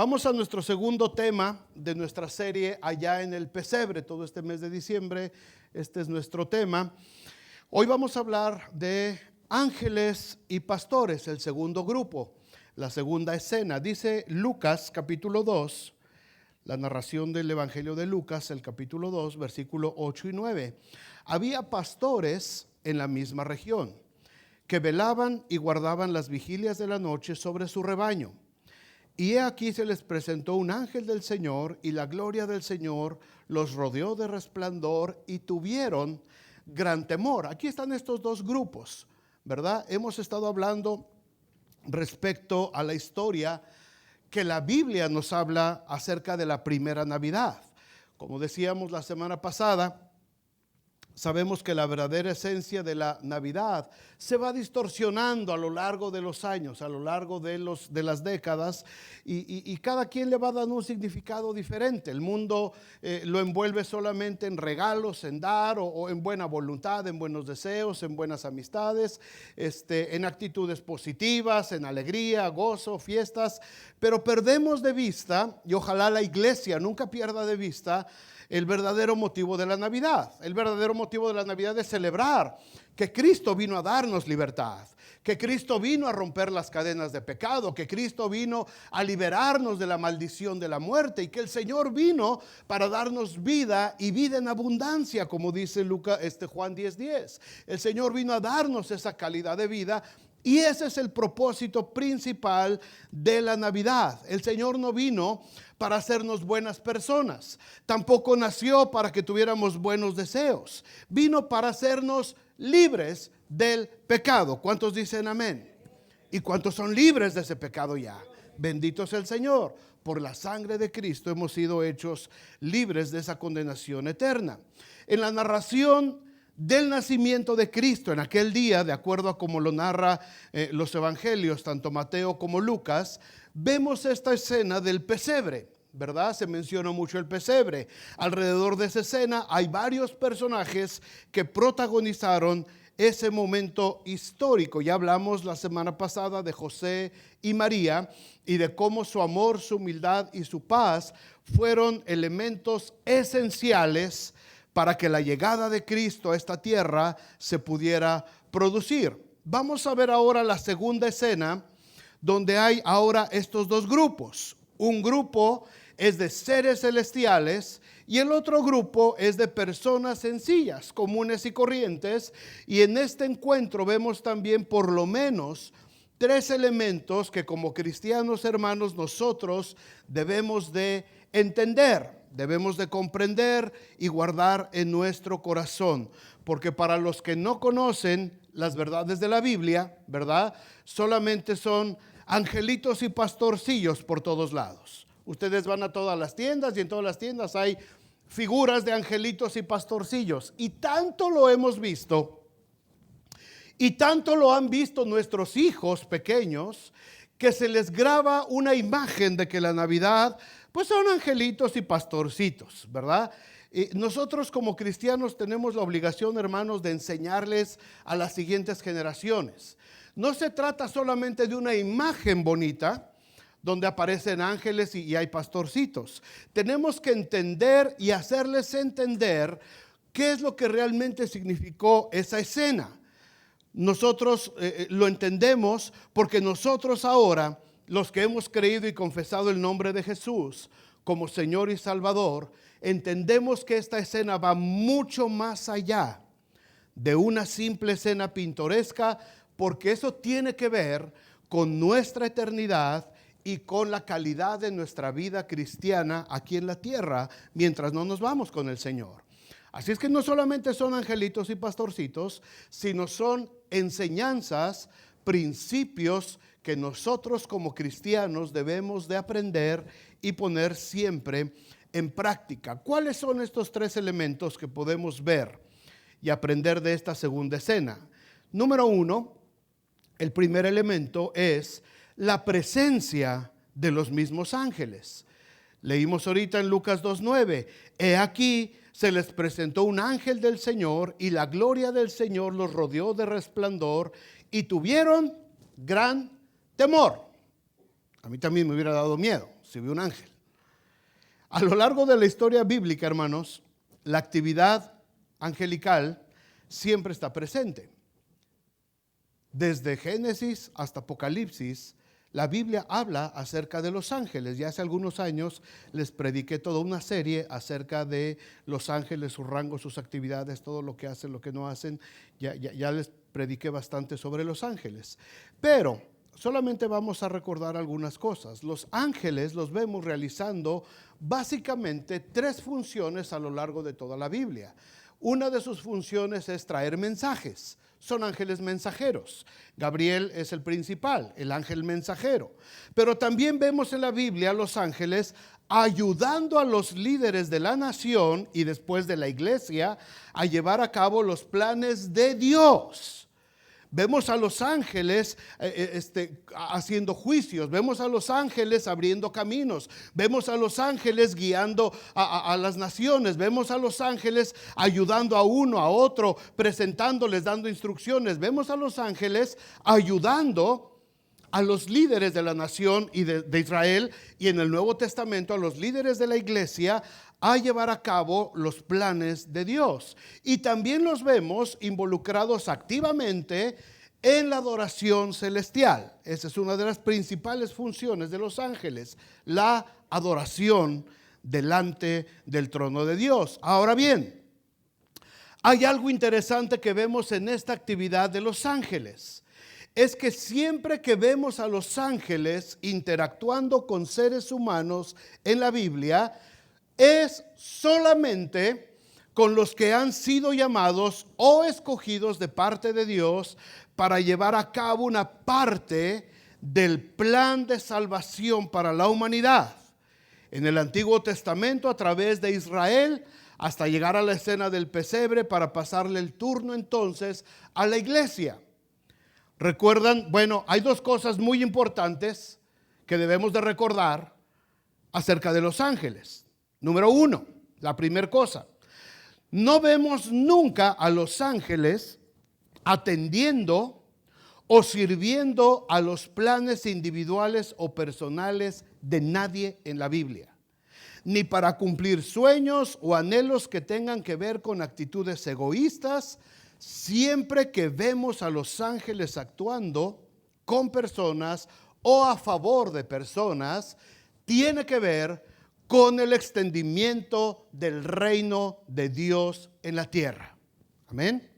Vamos a nuestro segundo tema de nuestra serie Allá en el Pesebre. Todo este mes de diciembre, este es nuestro tema. Hoy vamos a hablar de ángeles y pastores, el segundo grupo, la segunda escena. Dice Lucas capítulo 2, la narración del Evangelio de Lucas, el capítulo 2, versículo 8 y 9. Había pastores en la misma región que velaban y guardaban las vigilias de la noche sobre su rebaño. Y he aquí se les presentó un ángel del Señor, y la gloria del Señor los rodeó de resplandor y tuvieron gran temor. Aquí están estos dos grupos, ¿verdad? Hemos estado hablando respecto a la historia que la Biblia nos habla acerca de la primera Navidad. Como decíamos la semana pasada, sabemos que la verdadera esencia de la Navidad se va distorsionando a lo largo de los años, a lo largo de las décadas, y cada quien le va dando un significado diferente. El mundo lo envuelve solamente en regalos, en dar o en buena voluntad, en buenos deseos, en buenas amistades, en actitudes positivas, en alegría, gozo, fiestas, pero perdemos de vista, y ojalá la iglesia nunca pierda de vista, el verdadero motivo de la Navidad. El verdadero motivo de la Navidad es celebrar que Cristo vino a darnos libertad, que Cristo vino a romper las cadenas de pecado, que Cristo vino a liberarnos de la maldición de la muerte, y que el Señor vino para darnos vida y vida en abundancia, como dice Juan 10:10. El Señor vino a darnos esa calidad de vida. Y ese es el propósito principal de la Navidad. El Señor no vino para hacernos buenas personas. Tampoco nació para que tuviéramos buenos deseos. Vino para hacernos libres del pecado. ¿Cuántos dicen amén? ¿Y cuántos son libres de ese pecado ya? Bendito es el Señor. Por la sangre de Cristo hemos sido hechos libres de esa condenación eterna. En la narración del nacimiento de Cristo en aquel día, de acuerdo a como lo narra los evangelios, tanto Mateo como Lucas, vemos esta escena del pesebre, ¿verdad? Se menciona mucho el pesebre. Alrededor de esa escena hay varios personajes que protagonizaron ese momento histórico. Ya hablamos la semana pasada de José y María y de cómo su amor, su humildad y su paz fueron elementos esenciales para que la llegada de Cristo a esta tierra se pudiera producir. Vamos a ver ahora la segunda escena, donde hay ahora estos dos grupos. Un grupo es de seres celestiales y el otro grupo es de personas sencillas, comunes y corrientes. Y en este encuentro vemos también por lo menos tres elementos que como cristianos hermanos nosotros debemos de entender, debemos de comprender y guardar en nuestro corazón. Porque para los que no conocen las verdades de la Biblia, ¿verdad? Solamente son angelitos y pastorcillos por todos lados. Ustedes van a todas las tiendas y en todas las tiendas hay figuras de angelitos y pastorcillos. Y tanto lo hemos visto y tanto lo han visto nuestros hijos pequeños que se les graba una imagen de que la Navidad pues son angelitos y pastorcitos, ¿verdad? Nosotros como cristianos tenemos la obligación, hermanos, de enseñarles a las siguientes generaciones. No se trata solamente de una imagen bonita donde aparecen ángeles y hay pastorcitos. Tenemos que entender y hacerles entender qué es lo que realmente significó esa escena. Nosotros lo entendemos porque nosotros ahora, los que hemos creído y confesado el nombre de Jesús como Señor y Salvador, entendemos que esta escena va mucho más allá de una simple escena pintoresca, porque eso tiene que ver con nuestra eternidad y con la calidad de nuestra vida cristiana aquí en la tierra mientras no nos vamos con el Señor. Así es que no solamente son angelitos y pastorcitos, sino son enseñanzas, principios que nosotros como cristianos debemos de aprender y poner siempre en práctica. ¿Cuáles son estos tres elementos que podemos ver y aprender de esta segunda escena? Número uno, el primer elemento es la presencia de los mismos ángeles. Leímos ahorita en Lucas 2:9, he aquí se les presentó un ángel del Señor y la gloria del Señor los rodeó de resplandor y tuvieron gran temor. A mí también me hubiera dado miedo, si vio un ángel. A lo largo de la historia bíblica, hermanos, la actividad angelical siempre está presente. Desde Génesis hasta Apocalipsis, la Biblia habla acerca de los ángeles. Ya hace algunos años les prediqué toda una serie acerca de los ángeles, sus rangos, sus actividades, todo lo que hacen, lo que no hacen. Ya les prediqué bastante sobre los ángeles. Pero solamente vamos a recordar algunas cosas. Los ángeles los vemos realizando básicamente 3 funciones a lo largo de toda la Biblia. Una de sus funciones es traer mensajes. Son ángeles mensajeros. Gabriel es el principal, el ángel mensajero. Pero también vemos en la Biblia a los ángeles ayudando a los líderes de la nación y después de la iglesia a llevar a cabo los planes de Dios. Vemos a los ángeles haciendo juicios, vemos a los ángeles abriendo caminos, vemos a los ángeles guiando a las naciones, vemos a los ángeles ayudando a uno, a otro, presentándoles, dando instrucciones, vemos a los ángeles ayudando a los líderes de la nación y de Israel, y en el Nuevo Testamento a los líderes de la iglesia a llevar a cabo los planes de Dios. Y también los vemos involucrados activamente en la adoración celestial. Esa es una de las principales funciones de los ángeles, la adoración delante del trono de Dios. Ahora bien, hay algo interesante que vemos en esta actividad de los ángeles. Es que siempre que vemos a los ángeles interactuando con seres humanos en la Biblia, es solamente con los que han sido llamados o escogidos de parte de Dios para llevar a cabo una parte del plan de salvación para la humanidad. En el Antiguo Testamento, a través de Israel, hasta llegar a la escena del pesebre para pasarle el turno entonces a la iglesia. ¿Recuerdan? Bueno, hay 2 cosas muy importantes que debemos de recordar acerca de los ángeles. Número 1, la primera cosa, no vemos nunca a los ángeles atendiendo o sirviendo a los planes individuales o personales de nadie en la Biblia, ni para cumplir sueños o anhelos que tengan que ver con actitudes egoístas. Siempre que vemos a los ángeles actuando con personas o a favor de personas, tiene que ver con el extendimiento del reino de Dios en la tierra. Amén.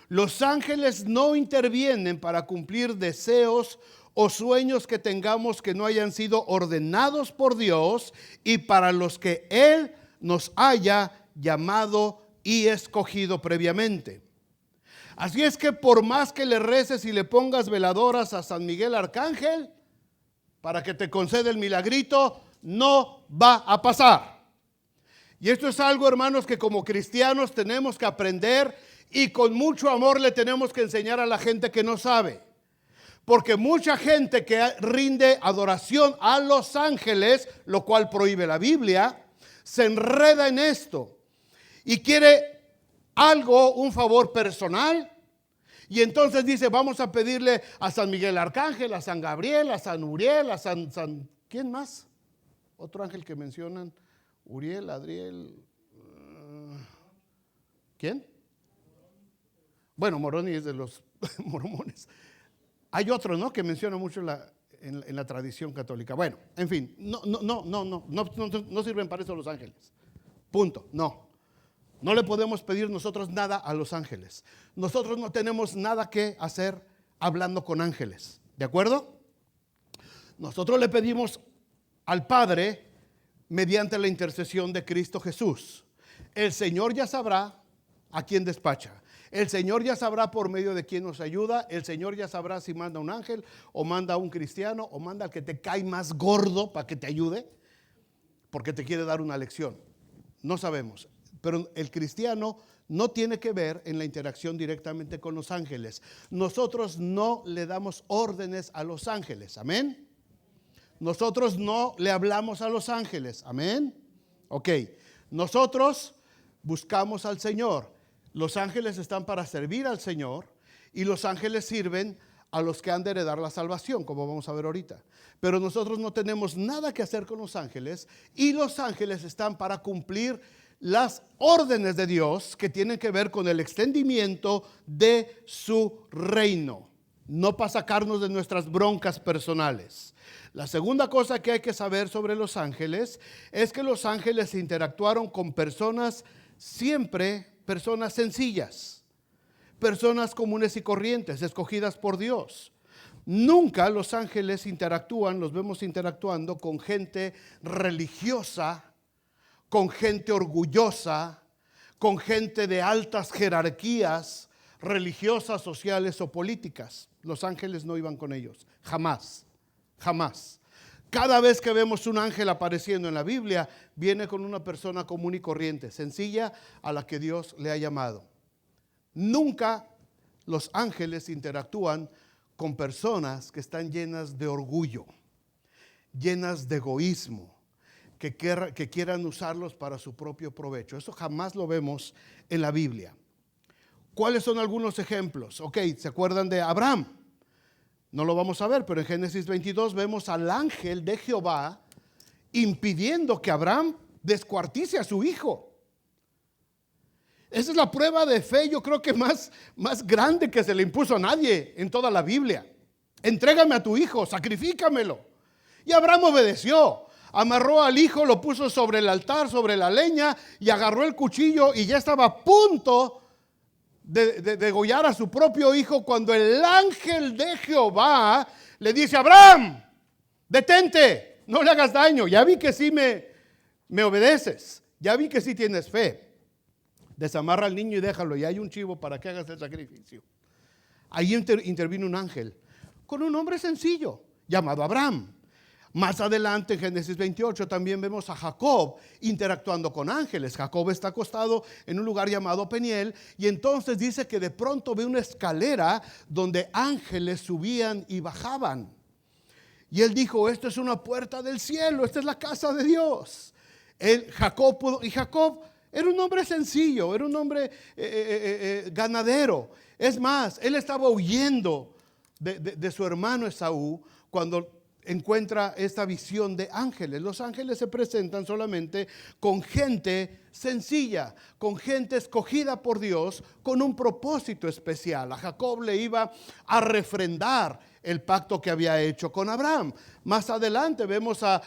Los ángeles no intervienen para cumplir deseos o sueños que tengamos que no hayan sido ordenados por Dios y para los que Él nos haya llamado y escogido previamente. Así es que por más que le reces y le pongas veladoras a San Miguel Arcángel para que te conceda el milagrito, no va a pasar. Y esto es algo, hermanos, que como cristianos tenemos que aprender y con mucho amor le tenemos que enseñar a la gente que no sabe. Porque mucha gente que rinde adoración a los ángeles, lo cual prohíbe la Biblia, se enreda en esto y quiere algo, un favor personal, y entonces dice, vamos a pedirle a San Miguel Arcángel, a San Gabriel, a San Uriel, a San ¿quién más? Otro ángel que mencionan, Uriel, Adriel, ¿quién? Bueno, Moroni es de los mormones. Hay otro, ¿no?, que menciona mucho en la tradición católica. Bueno, en fin, no sirven para eso los ángeles. Punto, no. No le podemos pedir nosotros nada a los ángeles. Nosotros no tenemos nada que hacer hablando con ángeles. ¿De acuerdo? Nosotros le pedimos al Padre mediante la intercesión de Cristo Jesús. El Señor ya sabrá a quién despacha. El Señor ya sabrá por medio de quién nos ayuda. El Señor ya sabrá si manda un ángel o manda a un cristiano o manda al que te cae más gordo para que te ayude porque te quiere dar una lección. No sabemos. Pero el cristiano no tiene que ver en la interacción directamente con los ángeles. Nosotros no le damos órdenes a los ángeles. Amén. Nosotros no le hablamos a los ángeles. Amén. Ok. Nosotros buscamos al Señor. Los ángeles están para servir al Señor y los ángeles sirven a los que han de heredar la salvación, como vamos a ver ahorita. Pero nosotros no tenemos nada que hacer con los ángeles, y los ángeles están para cumplir las órdenes de Dios que tienen que ver con el extendimiento de su reino, no para sacarnos de nuestras broncas personales. La segunda cosa que hay que saber sobre los ángeles es que los ángeles interactuaron con personas, siempre personas sencillas, personas comunes y corrientes, escogidas por Dios. Nunca los ángeles los vemos interactuando con gente religiosa, con gente orgullosa, con gente de altas jerarquías religiosas, sociales o políticas. Los ángeles no iban con ellos, jamás, jamás. Cada vez que vemos un ángel apareciendo en la Biblia, viene con una persona común y corriente, sencilla, a la que Dios le ha llamado. Nunca los ángeles interactúan con personas que están llenas de orgullo, llenas de egoísmo, que quieran usarlos para su propio provecho. Eso jamás lo vemos en la Biblia. ¿Cuáles son algunos ejemplos? Ok, ¿se acuerdan de Abraham? No lo vamos a ver, pero en Génesis 22 vemos al ángel de Jehová impidiendo que Abraham descuartice a su hijo. Esa es la prueba de fe, yo creo que más grande que se le impuso a nadie en toda la Biblia. Entrégame a tu hijo, sacrifícamelo. Y Abraham obedeció. Amarró al hijo, lo puso sobre el altar, sobre la leña, y agarró el cuchillo y ya estaba a punto de degollar a su propio hijo, cuando el ángel de Jehová le dice: Abraham, detente, no le hagas daño. Ya vi que sí me obedeces, ya vi que sí tienes fe. Desamarra al niño y déjalo, y hay un chivo para que hagas el sacrificio. Ahí intervino un ángel con un hombre sencillo llamado Abraham. Más adelante en Génesis 28 también vemos a Jacob interactuando con ángeles. Jacob está acostado en un lugar llamado Peniel, y entonces dice que de pronto ve una escalera donde ángeles subían y bajaban. Y él dijo: esto es una puerta del cielo, esta es la casa de Dios. Jacob era un hombre sencillo, era un hombre ganadero. Es más, él estaba huyendo de su hermano Esaú cuando encuentra esta visión de ángeles. Los ángeles se presentan solamente con gente sencilla, con gente escogida por Dios con un propósito especial. A Jacob le iba a refrendar el pacto que había hecho con Abraham. Más adelante vemos a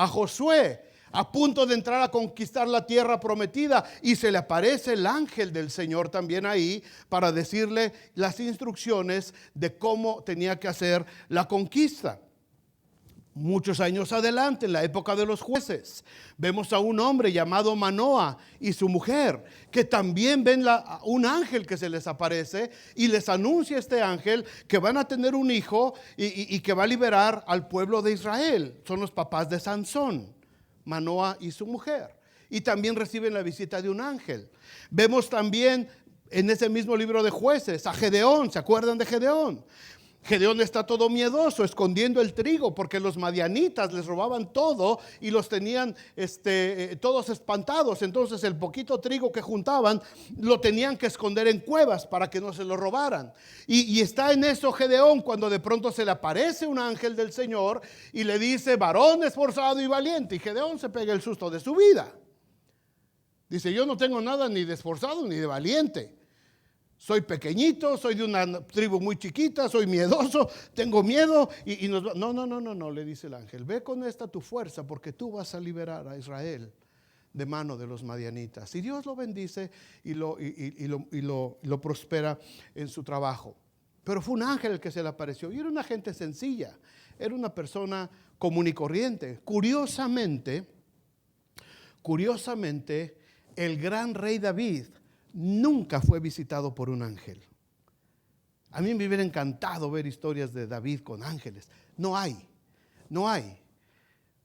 Josué a punto de entrar a conquistar la tierra prometida, y se le aparece el ángel del Señor también ahí para decirle las instrucciones de cómo tenía que hacer la conquista. Muchos años adelante, en la época de los jueces, vemos a un hombre llamado Manoa y su mujer, que también ven un ángel que se les aparece y les anuncia este ángel que van a tener un hijo y que va a liberar al pueblo de Israel. Son los papás de Sansón, Manoa y su mujer. Y también reciben la visita de un ángel. Vemos también en ese mismo libro de Jueces a Gedeón. ¿Se acuerdan de Gedeón? Gedeón está todo miedoso, escondiendo el trigo, porque los madianitas les robaban todo y los tenían todos espantados. Entonces el poquito trigo que juntaban lo tenían que esconder en cuevas para que no se lo robaran. Y está en eso Gedeón, cuando de pronto se le aparece un ángel del Señor y le dice: varón esforzado y valiente. Y Gedeón se pega el susto de su vida. Dice: yo no tengo nada ni de esforzado ni de valiente. Soy pequeñito, soy de una tribu muy chiquita, soy miedoso, tengo miedo. No, le dice el ángel: ve con esta tu fuerza, porque tú vas a liberar a Israel de mano de los madianitas. Y Dios lo bendice y lo prospera en su trabajo. Pero fue un ángel el que se le apareció, y era una gente sencilla, era una persona común y corriente. Curiosamente, el gran rey David nunca fue visitado por un ángel. A mí me hubiera encantado ver historias de David con ángeles. No hay.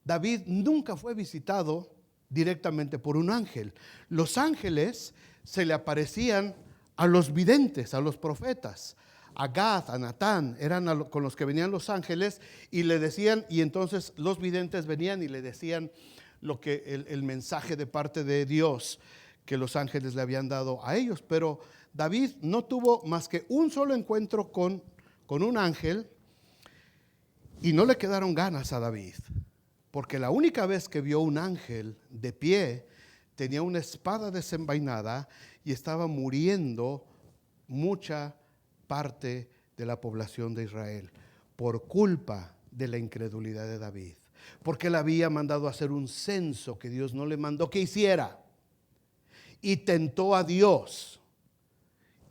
David nunca fue visitado directamente por un ángel. Los ángeles se le aparecían a los videntes, a los profetas. A Gad, a Natán, eran con los que venían los ángeles, y le decían, y entonces los videntes venían y le decían lo que el mensaje de parte de Dios que los ángeles le habían dado a ellos. Pero David no tuvo más que un solo encuentro con con un ángel y no le quedaron ganas a David, porque la única vez que vio un ángel de pie, tenía una espada desenvainada y estaba muriendo mucha parte de la población de Israel por culpa de la incredulidad de David, porque él había mandado hacer un censo que Dios no le mandó que hiciera y tentó a Dios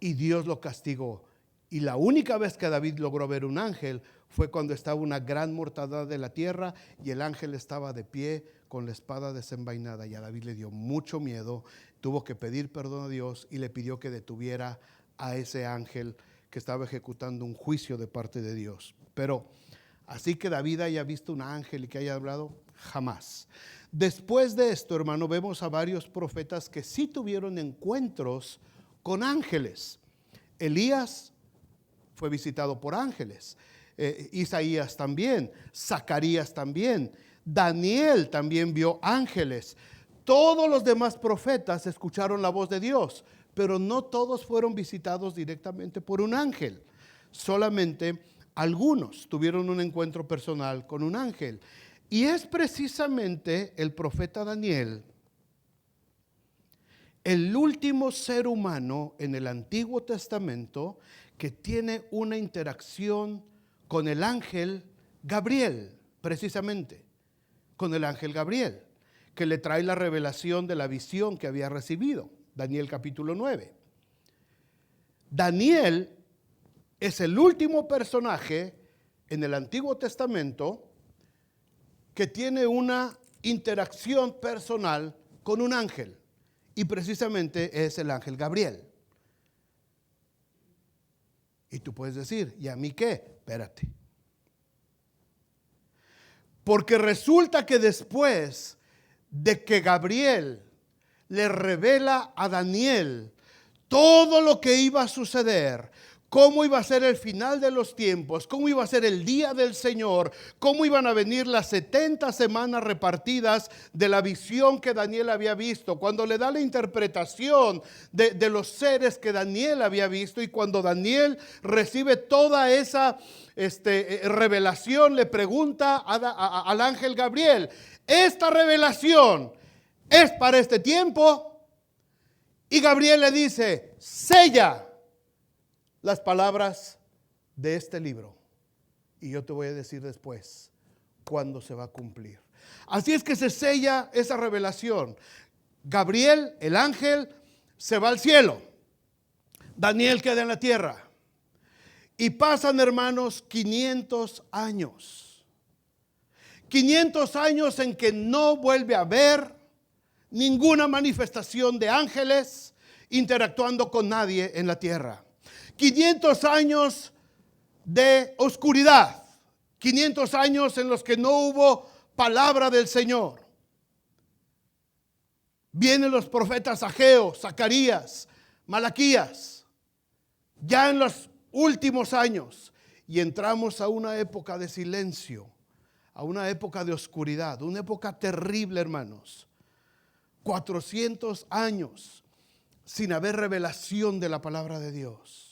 y Dios lo castigó. Y la única vez que David logró ver un ángel fue cuando estaba una gran mortandad de la tierra y el ángel estaba de pie con la espada desenvainada, y a David le dio mucho miedo, tuvo que pedir perdón a Dios y le pidió que detuviera a ese ángel que estaba ejecutando un juicio de parte de Dios. Pero así que David haya visto un ángel y que haya hablado, jamás. Después de esto, hermano, vemos a varios profetas que sí tuvieron encuentros con ángeles. Elías fue visitado por ángeles, Isaías también, Zacarías también, Daniel también vio ángeles. Todos los demás profetas escucharon la voz de Dios, pero no todos fueron visitados directamente por un ángel. Solamente algunos tuvieron un encuentro personal con un ángel. Y es precisamente el profeta Daniel, el último ser humano en el Antiguo Testamento que tiene una interacción con el ángel Gabriel, precisamente con el ángel Gabriel, que le trae la revelación de la visión que había recibido. Daniel capítulo 9. Daniel es el último personaje en el Antiguo Testamento que tiene una interacción personal con un ángel, y precisamente es el ángel Gabriel. Y tú puedes decir, ¿y a mí qué? Espérate. Porque resulta que después de que Gabriel le revela a Daniel todo lo que iba a suceder, cómo iba a ser el final de los tiempos, cómo iba a ser el día del Señor, cómo iban a venir las 70 semanas repartidas de la visión que Daniel había visto, cuando le da la interpretación de los seres que Daniel había visto, y cuando Daniel recibe toda esa revelación, le pregunta al ángel Gabriel, ¿esta revelación es para este tiempo? Y Gabriel le dice, sella las palabras de este libro, y yo te voy a decir después cuándo se va a cumplir. Así es que se sella esa revelación. Gabriel, el ángel, se va al cielo. Daniel queda en la tierra. Y pasan, hermanos, 500 años. 500 años en que no vuelve a haber ninguna manifestación de ángeles interactuando con nadie en la tierra. 500 años de oscuridad, 500 años en los que no hubo palabra del Señor. Vienen los profetas Ageo, Zacarías, Malaquías, ya en los últimos años, y entramos a una época de silencio, a una época de oscuridad, una época terrible, hermanos. 400 años sin haber revelación de la palabra de Dios.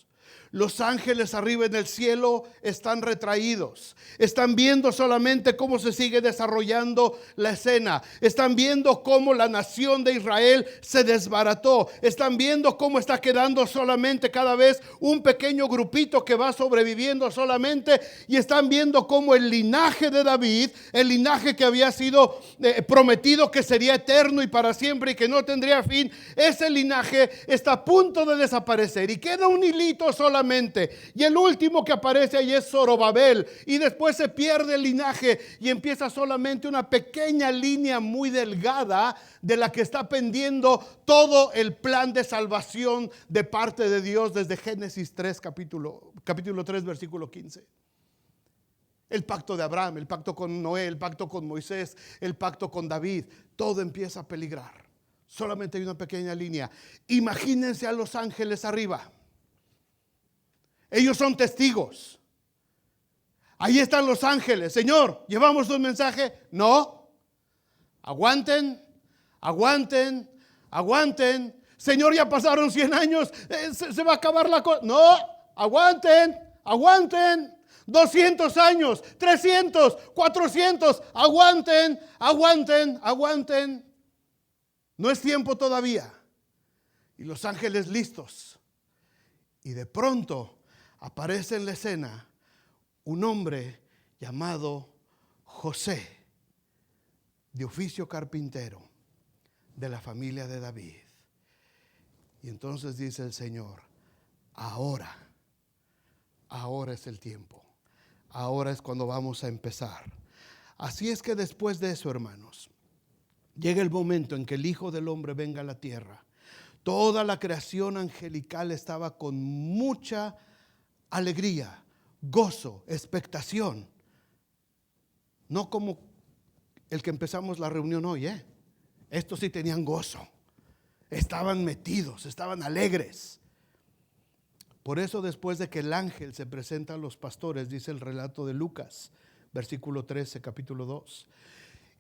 Los ángeles arriba en el cielo están retraídos. Están viendo solamente cómo se sigue desarrollando la escena. Están viendo cómo la nación de Israel se desbarató. Están viendo cómo está quedando solamente cada vez un pequeño grupito que va sobreviviendo solamente. Y están viendo cómo el linaje de David, el linaje que había sido prometido que sería eterno y para siempre y que no tendría fin, ese linaje está a punto de desaparecer. Y queda un hilito solamente. Y el último que aparece ahí es Zorobabel. Y después se pierde el linaje y empieza solamente una pequeña línea muy delgada de la que está pendiendo todo el plan de salvación de parte de Dios desde Génesis 3, capítulo 3, versículo 15. El pacto de Abraham, el pacto con Noé, el pacto con Moisés, el pacto con David, todo empieza a peligrar. Solamente hay una pequeña línea. Imagínense a los ángeles arriba. Ellos son testigos. Ahí están los ángeles. Señor, ¿llevamos un mensaje? No. Aguanten, aguanten, aguanten. Señor, ya pasaron 100 años. Se va a acabar la cosa. No, aguanten, aguanten. 200 años, 300, 400, aguanten, aguanten, aguanten. No es tiempo todavía. Y los ángeles listos. Y de pronto aparece en la escena un hombre llamado José, de oficio carpintero, de la familia de David. Y entonces dice el Señor, ahora es el tiempo. Ahora es cuando vamos a empezar. Así es que después de eso, hermanos, llega el momento en que el Hijo del Hombre venga a la tierra. Toda la creación angelical estaba con mucha alegría, gozo, expectación. No como el que empezamos la reunión hoy, Estos sí tenían gozo. Estaban metidos, estaban alegres. Por eso, después de que el ángel se presenta a los pastores, dice el relato de Lucas, versículo 13, capítulo 2.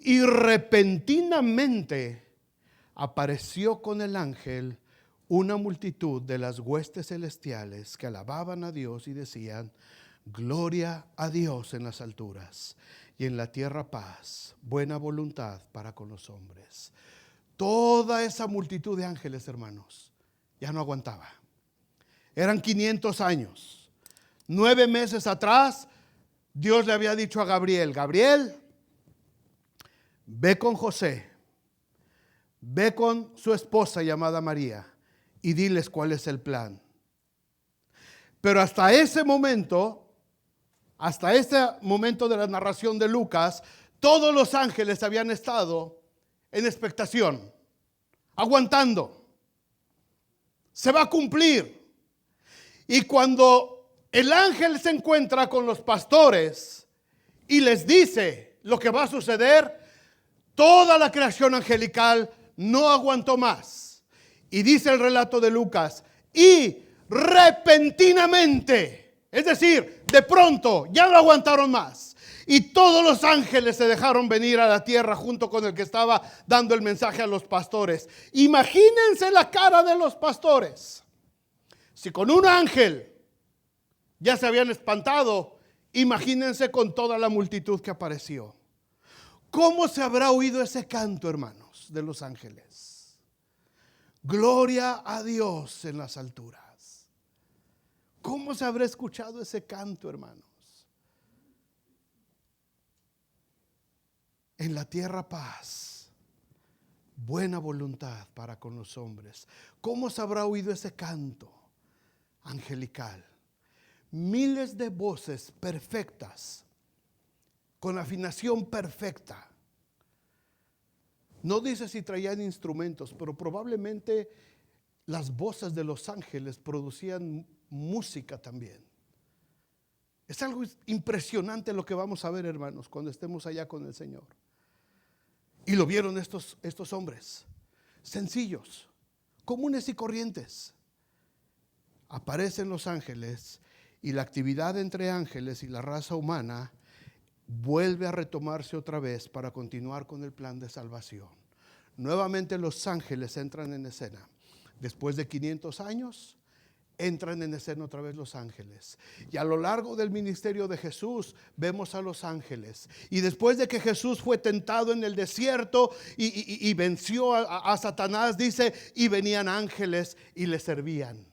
Y repentinamente apareció con el ángel una multitud de las huestes celestiales que alababan a Dios y decían: gloria a Dios en las alturas y en la tierra paz, buena voluntad para con los hombres. Toda esa multitud de ángeles, hermanos, ya no aguantaba. Eran 500 años. 9 meses atrás, Dios le había dicho a Gabriel: Gabriel, ve con José, ve con su esposa llamada María y diles cuál es el plan. Pero hasta ese momento de la narración de Lucas, todos los ángeles habían estado en expectación, aguantando. Se va a cumplir. Y cuando el ángel se encuentra con los pastores y les dice lo que va a suceder, toda la creación angelical no aguantó más. Y dice el relato de Lucas, y repentinamente, es decir, de pronto, ya no aguantaron más. Y todos los ángeles se dejaron venir a la tierra junto con el que estaba dando el mensaje a los pastores. Imagínense la cara de los pastores. Si con un ángel ya se habían espantado, imagínense con toda la multitud que apareció. ¿Cómo se habrá oído ese canto, hermanos, de los ángeles? Gloria a Dios en las alturas. ¿Cómo se habrá escuchado ese canto, hermanos? En la tierra paz, buena voluntad para con los hombres. ¿Cómo se habrá oído ese canto angelical? Miles de voces perfectas, con afinación perfecta. No dice si traían instrumentos, pero probablemente las voces de los ángeles producían música también. Es algo impresionante lo que vamos a ver, hermanos, cuando estemos allá con el Señor. Y lo vieron estos hombres, sencillos, comunes y corrientes. Aparecen los ángeles y la actividad entre ángeles y la raza humana vuelve a retomarse otra vez para continuar con el plan de salvación. Nuevamente los ángeles entran en escena. Después de 500 años, entran en escena otra vez los ángeles. Y a lo largo del ministerio de Jesús vemos a los ángeles. Y después de que Jesús fue tentado en el desierto y venció a Satanás, dice, y venían ángeles y le servían.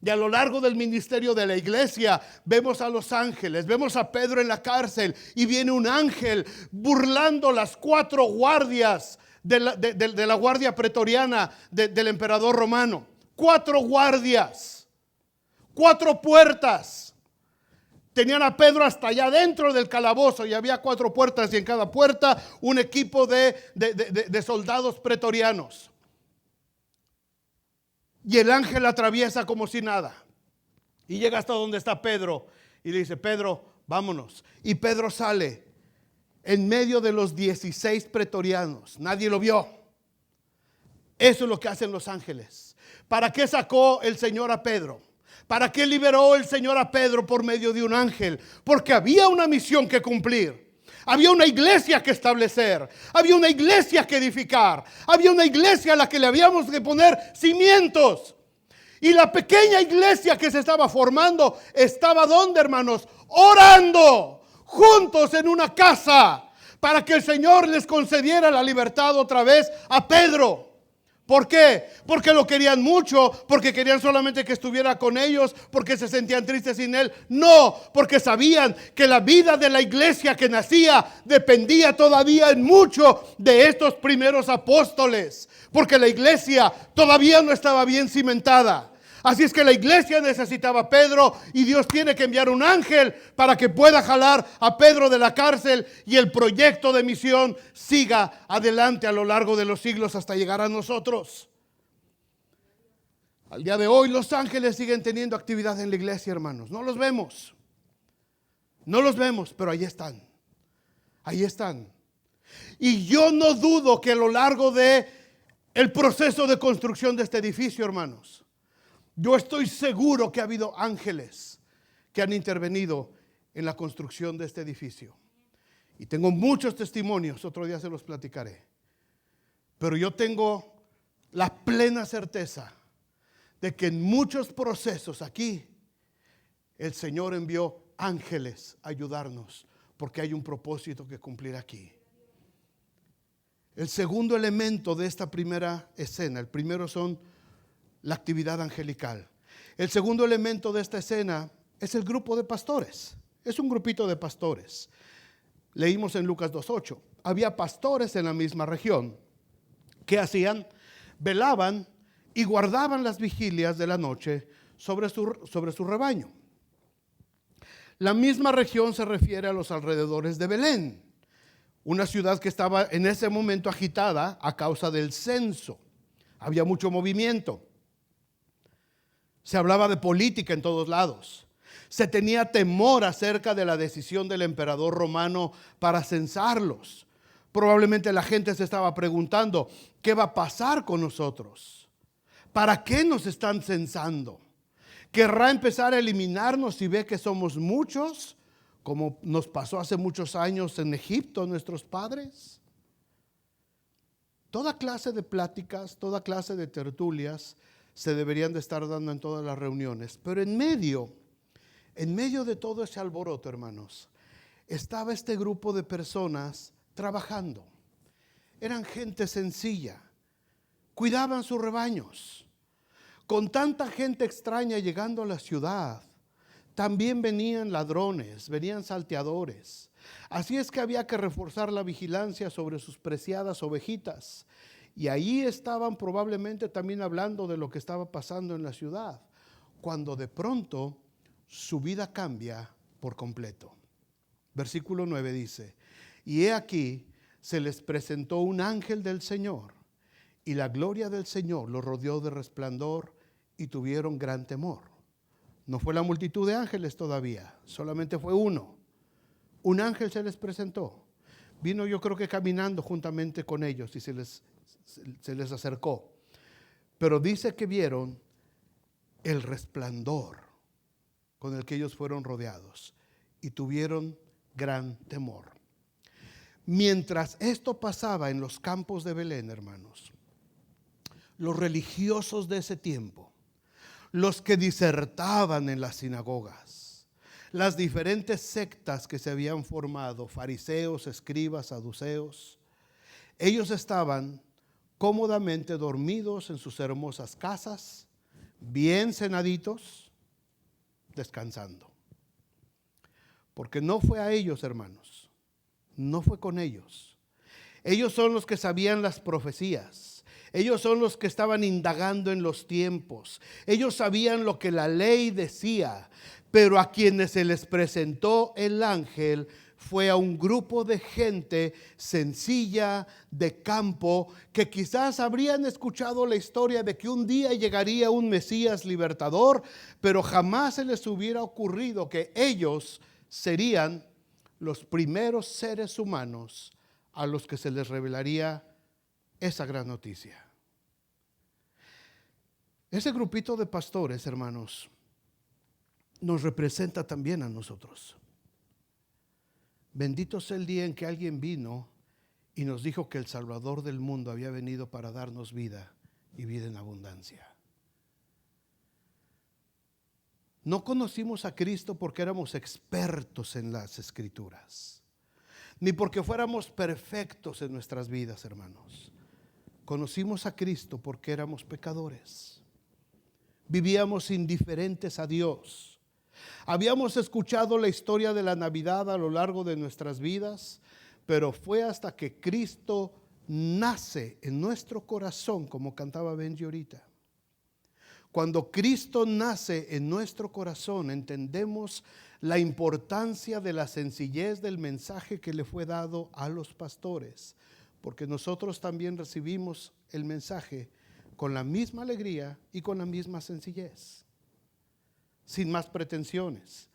Y a lo largo del ministerio de la iglesia vemos a los ángeles, vemos a Pedro en la cárcel y viene un ángel burlando las 4 guardias de la guardia pretoriana del emperador romano. 4 guardias, 4 puertas. Tenían a Pedro hasta allá dentro del calabozo y había 4 puertas y en cada puerta un equipo de soldados pretorianos. Y el ángel atraviesa como si nada. Y llega hasta donde está Pedro. Y le dice, Pedro, vámonos. Y Pedro sale en medio de los 16 pretorianos. Nadie lo vio. Eso es lo que hacen los ángeles. ¿Para qué sacó el Señor a Pedro? ¿Para qué liberó el Señor a Pedro por medio de un ángel? Porque había una misión que cumplir. Había una iglesia que establecer, había una iglesia que edificar, había una iglesia a la que le habíamos de poner cimientos. Y la pequeña iglesia que se estaba formando estaba ¿dónde, hermanos? Orando juntos en una casa para que el Señor les concediera la libertad otra vez a Pedro. ¿Por qué? Porque lo querían mucho, porque querían solamente que estuviera con ellos, porque se sentían tristes sin él. No, porque sabían que la vida de la iglesia que nacía dependía todavía en mucho de estos primeros apóstoles, porque la iglesia todavía no estaba bien cimentada. Así es que la iglesia necesitaba a Pedro y Dios tiene que enviar un ángel para que pueda jalar a Pedro de la cárcel y el proyecto de misión siga adelante a lo largo de los siglos hasta llegar a nosotros. Al día de hoy los ángeles siguen teniendo actividad en la iglesia, hermanos. No los vemos, pero ahí están. Ahí están. Y yo no dudo que a lo largo de el proceso de construcción de este edificio, hermanos, yo estoy seguro que ha habido ángeles que han intervenido en la construcción de este edificio. Y tengo muchos testimonios, otro día se los platicaré. Pero yo tengo la plena certeza de que en muchos procesos aquí el Señor envió ángeles a ayudarnos, porque hay un propósito que cumplir aquí. El segundo elemento de esta primera escena, el primero son la actividad angelical. El segundo elemento de esta escena es el grupo de pastores. Es un grupito de pastores. Leímos en Lucas 2:8. Había pastores en la misma región. ¿Qué hacían? Velaban y guardaban las vigilias de la noche sobre su rebaño. La misma región se refiere a los alrededores de Belén, una ciudad que estaba en ese momento agitada a causa del censo. Había mucho movimiento. Se hablaba de política en todos lados. Se tenía temor acerca de la decisión del emperador romano para censarlos. Probablemente la gente se estaba preguntando, ¿qué va a pasar con nosotros? ¿Para qué nos están censando? ¿Querrá empezar a eliminarnos si ve que somos muchos, como nos pasó hace muchos años en Egipto, nuestros padres? Toda clase de pláticas, toda clase de tertulias se deberían de estar dando en todas las reuniones. Pero en medio de todo ese alboroto, hermanos, estaba este grupo de personas trabajando. Eran gente sencilla, cuidaban sus rebaños. Con tanta gente extraña llegando a la ciudad, también venían ladrones, venían salteadores. Así es que había que reforzar la vigilancia sobre sus preciadas ovejitas. Y ahí estaban probablemente también hablando de lo que estaba pasando en la ciudad, cuando de pronto su vida cambia por completo. Versículo 9 dice: y he aquí se les presentó un ángel del Señor, y la gloria del Señor los rodeó de resplandor, y tuvieron gran temor. No fue la multitud de ángeles todavía, solamente fue uno. Un ángel se les presentó. Vino, yo creo que caminando juntamente con ellos, y se les acercó. Pero dice que vieron el resplandor con el que ellos fueron rodeados y tuvieron gran temor. Mientras esto pasaba en los campos de Belén, hermanos, los religiosos de ese tiempo, los que disertaban en las sinagogas, las diferentes sectas que se habían formado, fariseos, escribas, saduceos, ellos estaban cómodamente dormidos en sus hermosas casas, bien cenaditos, descansando. Porque no fue a ellos, hermanos, no fue con ellos. Ellos son los que sabían las profecías. Ellos son los que estaban indagando en los tiempos. Ellos sabían lo que la ley decía, pero a quienes se les presentó el ángel fue a un grupo de gente sencilla, de campo, que quizás habrían escuchado la historia de que un día llegaría un Mesías libertador, pero jamás se les hubiera ocurrido que ellos serían los primeros seres humanos a los que se les revelaría esa gran noticia. Ese grupito de pastores, hermanos, nos representa también a nosotros. Bendito sea el día en que alguien vino y nos dijo que el Salvador del mundo había venido para darnos vida y vida en abundancia. No conocimos a Cristo porque éramos expertos en las Escrituras, ni porque fuéramos perfectos en nuestras vidas, hermanos. Conocimos a Cristo porque éramos pecadores. Vivíamos indiferentes a Dios. Habíamos escuchado la historia de la Navidad a lo largo de nuestras vidas, pero fue hasta que Cristo nace en nuestro corazón, como cantaba Benji ahorita. Cuando Cristo nace en nuestro corazón, entendemos la importancia de la sencillez del mensaje que le fue dado a los pastores, porque nosotros también recibimos el mensaje con la misma alegría y con la misma sencillez, sin más pretensiones.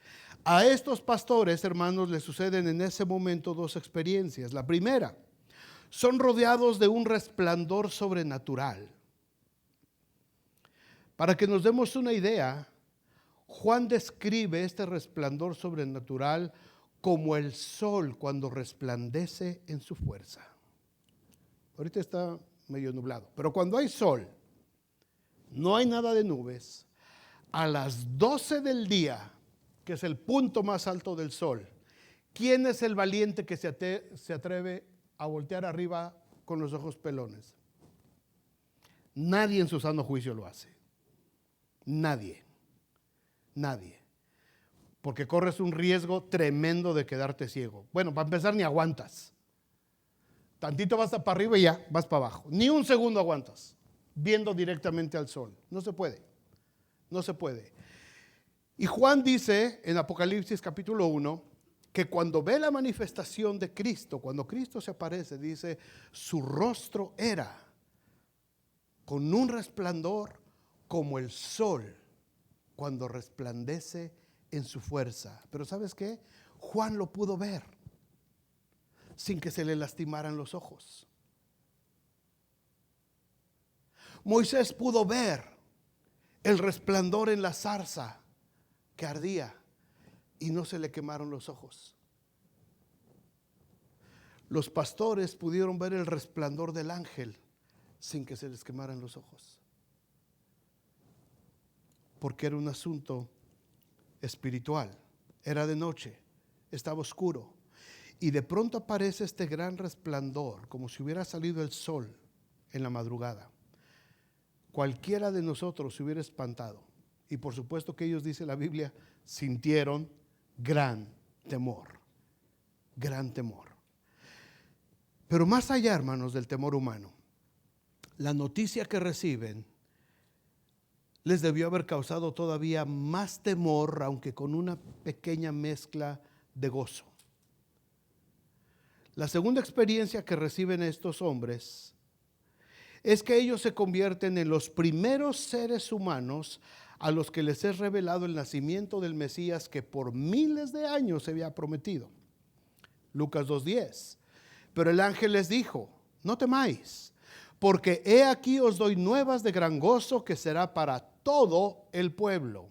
A estos pastores, hermanos, les suceden en ese momento dos experiencias. La primera, son rodeados de un resplandor sobrenatural. Para que nos demos una idea, Juan describe este resplandor sobrenatural como el sol cuando resplandece en su fuerza. Ahorita está medio nublado, pero cuando hay sol, no hay nada de nubes, a las 12 del día, que es el punto más alto del sol, ¿quién es el valiente que se atreve a voltear arriba con los ojos pelones? Nadie en su sano juicio lo hace. Nadie. Porque corres un riesgo tremendo de quedarte ciego. Bueno, para empezar ni aguantas. Tantito vas para arriba y ya vas para abajo. Ni un segundo aguantas viendo directamente al sol. No se puede. Y Juan dice en Apocalipsis capítulo 1 que cuando ve la manifestación de Cristo, cuando Cristo se aparece, dice, su rostro era con un resplandor como el sol cuando resplandece en su fuerza. Pero ¿sabes qué? Juan lo pudo ver sin que se le lastimaran los ojos. Moisés pudo ver el resplandor en la zarza que ardía y no se le quemaron los ojos. Los pastores pudieron ver el resplandor del ángel sin que se les quemaran los ojos, porque era un asunto espiritual. Era de noche, estaba oscuro, y de pronto aparece este gran resplandor, como si hubiera salido el sol en la madrugada. Cualquiera de nosotros se hubiera espantado, y por supuesto que ellos, dice la Biblia, sintieron gran temor. Pero más allá, hermanos, del temor humano, la noticia que reciben les debió haber causado todavía más temor, aunque con una pequeña mezcla de gozo. La segunda experiencia que reciben estos hombres es que ellos se convierten en los primeros seres humanos a los que les es revelado el nacimiento del Mesías que por miles de años se había prometido. Lucas 2:10. Pero el ángel les dijo, no temáis, porque he aquí os doy nuevas de gran gozo que será para todo el pueblo,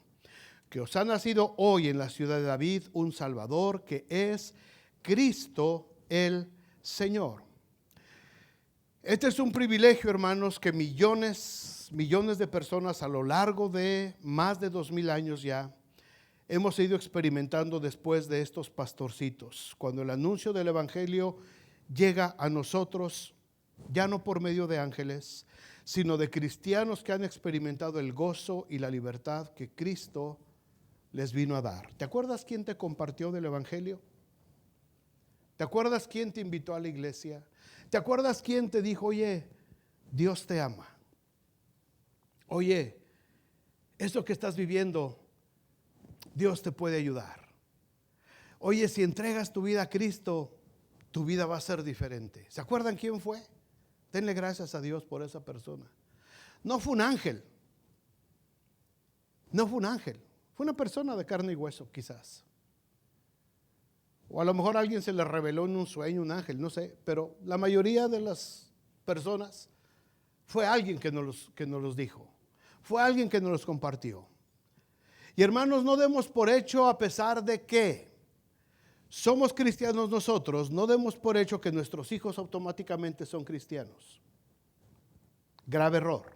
que os ha nacido hoy en la ciudad de David un Salvador, que es Cristo el Señor. Este es un privilegio, hermanos, que millones de personas a lo largo de más de 2000 años ya hemos ido experimentando después de estos pastorcitos. Cuando el anuncio del evangelio llega a nosotros, ya no por medio de ángeles, sino de cristianos que han experimentado el gozo y la libertad que Cristo les vino a dar. ¿Te acuerdas quién te compartió del evangelio? ¿Te acuerdas quién te invitó a la iglesia? ¿Te acuerdas quién te dijo, oye, Dios te ama? Oye, eso que estás viviendo, Dios te puede ayudar. Oye, si entregas tu vida a Cristo, tu vida va a ser diferente. ¿Se acuerdan quién fue? Denle gracias a Dios por esa persona. No fue un ángel. Fue una persona de carne y hueso, quizás. O a lo mejor a alguien se le reveló en un sueño un ángel, no sé. Pero la mayoría de las personas fue alguien que nos los dijo. Fue alguien que nos los compartió. Y hermanos, no demos por hecho, a pesar de que somos cristianos nosotros, no demos por hecho que nuestros hijos automáticamente son cristianos. Grave error.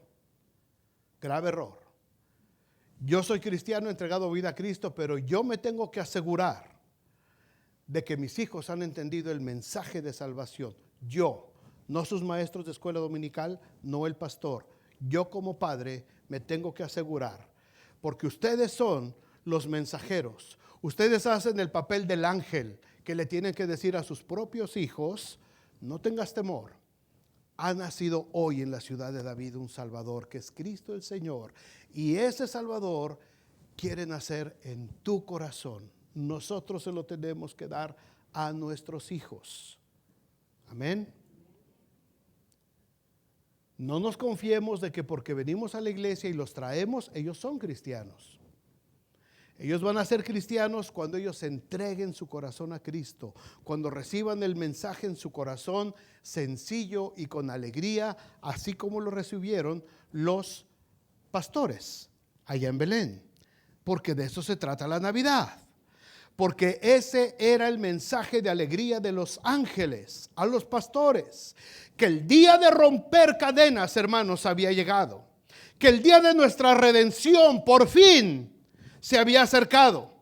Yo soy cristiano, he entregado vida a Cristo, pero yo me tengo que asegurar de que mis hijos han entendido el mensaje de salvación. Yo, no sus maestros de escuela dominical, no el pastor. Yo como padre me tengo que asegurar, porque ustedes son los mensajeros. Ustedes hacen el papel del ángel que le tienen que decir a sus propios hijos: no tengas temor. Ha nacido hoy en la ciudad de David un Salvador, que es Cristo el Señor. Y ese Salvador quiere nacer en tu corazón. Nosotros se lo tenemos que dar a nuestros hijos. Amén. No nos confiemos de que porque venimos a la iglesia y los traemos, ellos son cristianos. Ellos van a ser cristianos cuando ellos entreguen su corazón a Cristo, cuando reciban el mensaje en su corazón sencillo y con alegría, así como lo recibieron los pastores allá en Belén. Porque de eso se trata la Navidad. Porque ese era el mensaje de alegría de los ángeles a los pastores. Que el día de romper cadenas, hermanos, había llegado. Que el día de nuestra redención por fin se había acercado.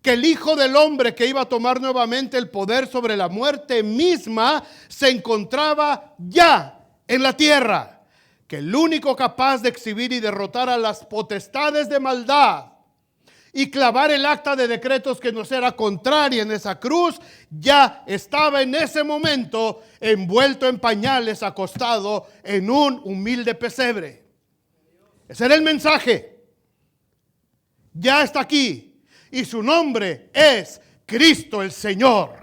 Que el Hijo del Hombre, que iba a tomar nuevamente el poder sobre la muerte misma, se encontraba ya en la tierra. Que el único capaz de exhibir y derrotar a las potestades de maldad y clavar el acta de decretos que nos era contraria en esa cruz, ya estaba en ese momento envuelto en pañales, acostado en un humilde pesebre. Ese era el mensaje. Ya está aquí y su nombre es Cristo el Señor.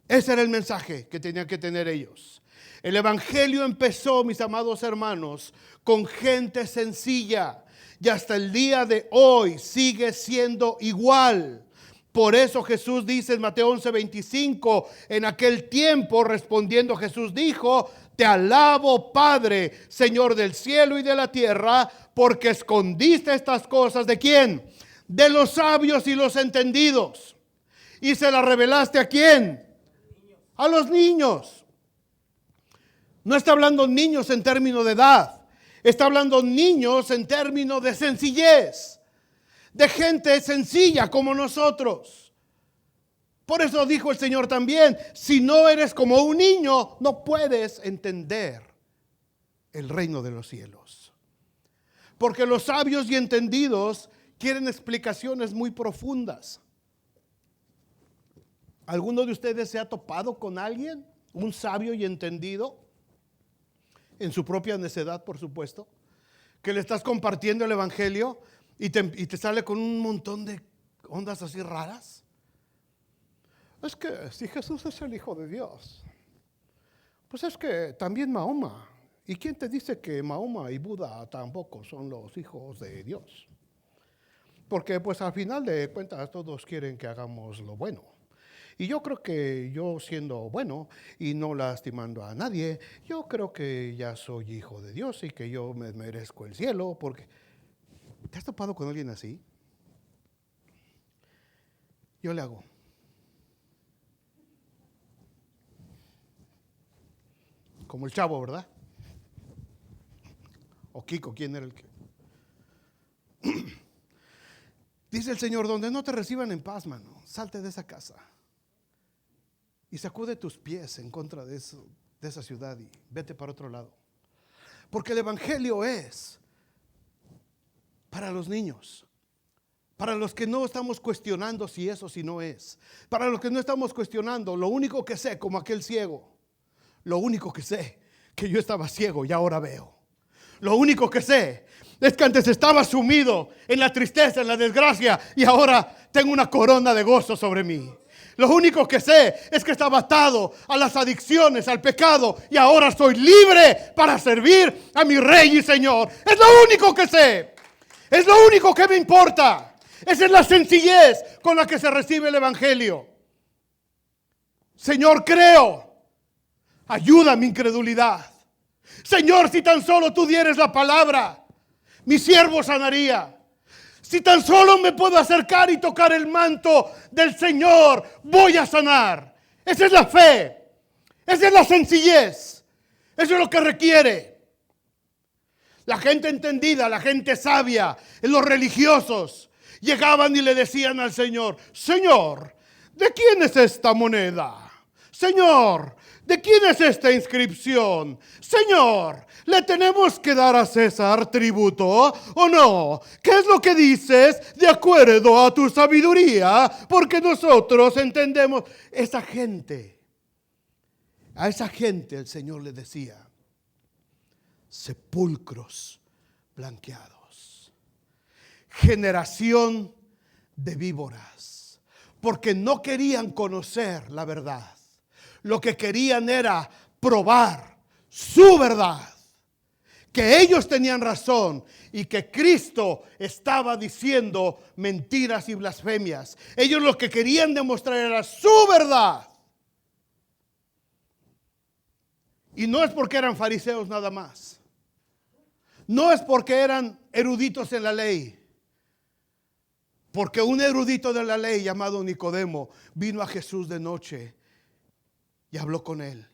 Ese era el mensaje que tenían que tener ellos. El evangelio empezó, mis amados hermanos, con gente sencilla. Y hasta el día de hoy sigue siendo igual. Por eso Jesús dice en Mateo 11:25, en aquel tiempo respondiendo Jesús dijo: te alabo, Padre, Señor del cielo y de la tierra, porque escondiste estas cosas ¿de quién? De los sabios y los entendidos. ¿Y se las revelaste a quién? A los niños. No está hablando niños en términos de edad. Está hablando niños en términos de sencillez, de gente sencilla como nosotros. Por eso dijo el Señor también: si no eres como un niño, no puedes entender el reino de los cielos. Porque los sabios y entendidos quieren explicaciones muy profundas. ¿Alguno de ustedes se ha topado con alguien, un sabio y entendido? En su propia necedad, por supuesto, que le estás compartiendo el evangelio y te sale con un montón de ondas así raras. Es que si Jesús es el Hijo de Dios, pues es que también Mahoma. ¿Y quién te dice que Mahoma y Buda tampoco son los hijos de Dios? Porque pues al final de cuentas todos quieren que hagamos lo bueno. Y yo creo que yo, siendo bueno y no lastimando a nadie, yo creo que ya soy hijo de Dios y que yo me merezco el cielo. Porque ¿te has topado con alguien así? Yo le hago: como el Chavo, ¿verdad? O Kiko, ¿quién era el que? Dice el Señor: donde no te reciban en paz, mano, salte de esa casa y sacude tus pies en contra de esa ciudad y vete para otro lado. Porque el evangelio es para los niños, para los que no estamos cuestionando si eso, si no es, para los que no estamos cuestionando. Lo único que sé, como aquel ciego, lo único que sé, que yo estaba ciego y ahora veo. Lo único que sé es que antes estaba sumido en la tristeza, en la desgracia, y ahora tengo una corona de gozo sobre mí. Lo único que sé es que estaba atado a las adicciones, al pecado, y ahora soy libre para servir a mi Rey y Señor. Es lo único que sé. Es lo único que me importa. Esa es la sencillez con la que se recibe el evangelio. Señor, creo. Ayuda a mi incredulidad. Señor, si tan solo tú dieres la palabra, mi siervo sanaría. Si tan solo me puedo acercar y tocar el manto del Señor, voy a sanar. Esa es la fe. Esa es la sencillez. Eso es lo que requiere. La gente entendida, la gente sabia, los religiosos, llegaban y le decían al Señor: Señor, ¿de quién es esta moneda? Señor, ¿de quién es esta inscripción? Señor, ¿le tenemos que dar a César tributo o no? ¿Qué es lo que dices de acuerdo a tu sabiduría? Porque nosotros entendemos. A esa gente el Señor le decía: sepulcros blanqueados, generación de víboras, porque no querían conocer la verdad. Lo que querían era probar su verdad, que ellos tenían razón y que Cristo estaba diciendo mentiras y blasfemias. Ellos lo que querían demostrar era su verdad. Y no es porque eran fariseos nada más. No es porque eran eruditos en la ley. Porque un erudito de la ley llamado Nicodemo vino a Jesús de noche y habló con él.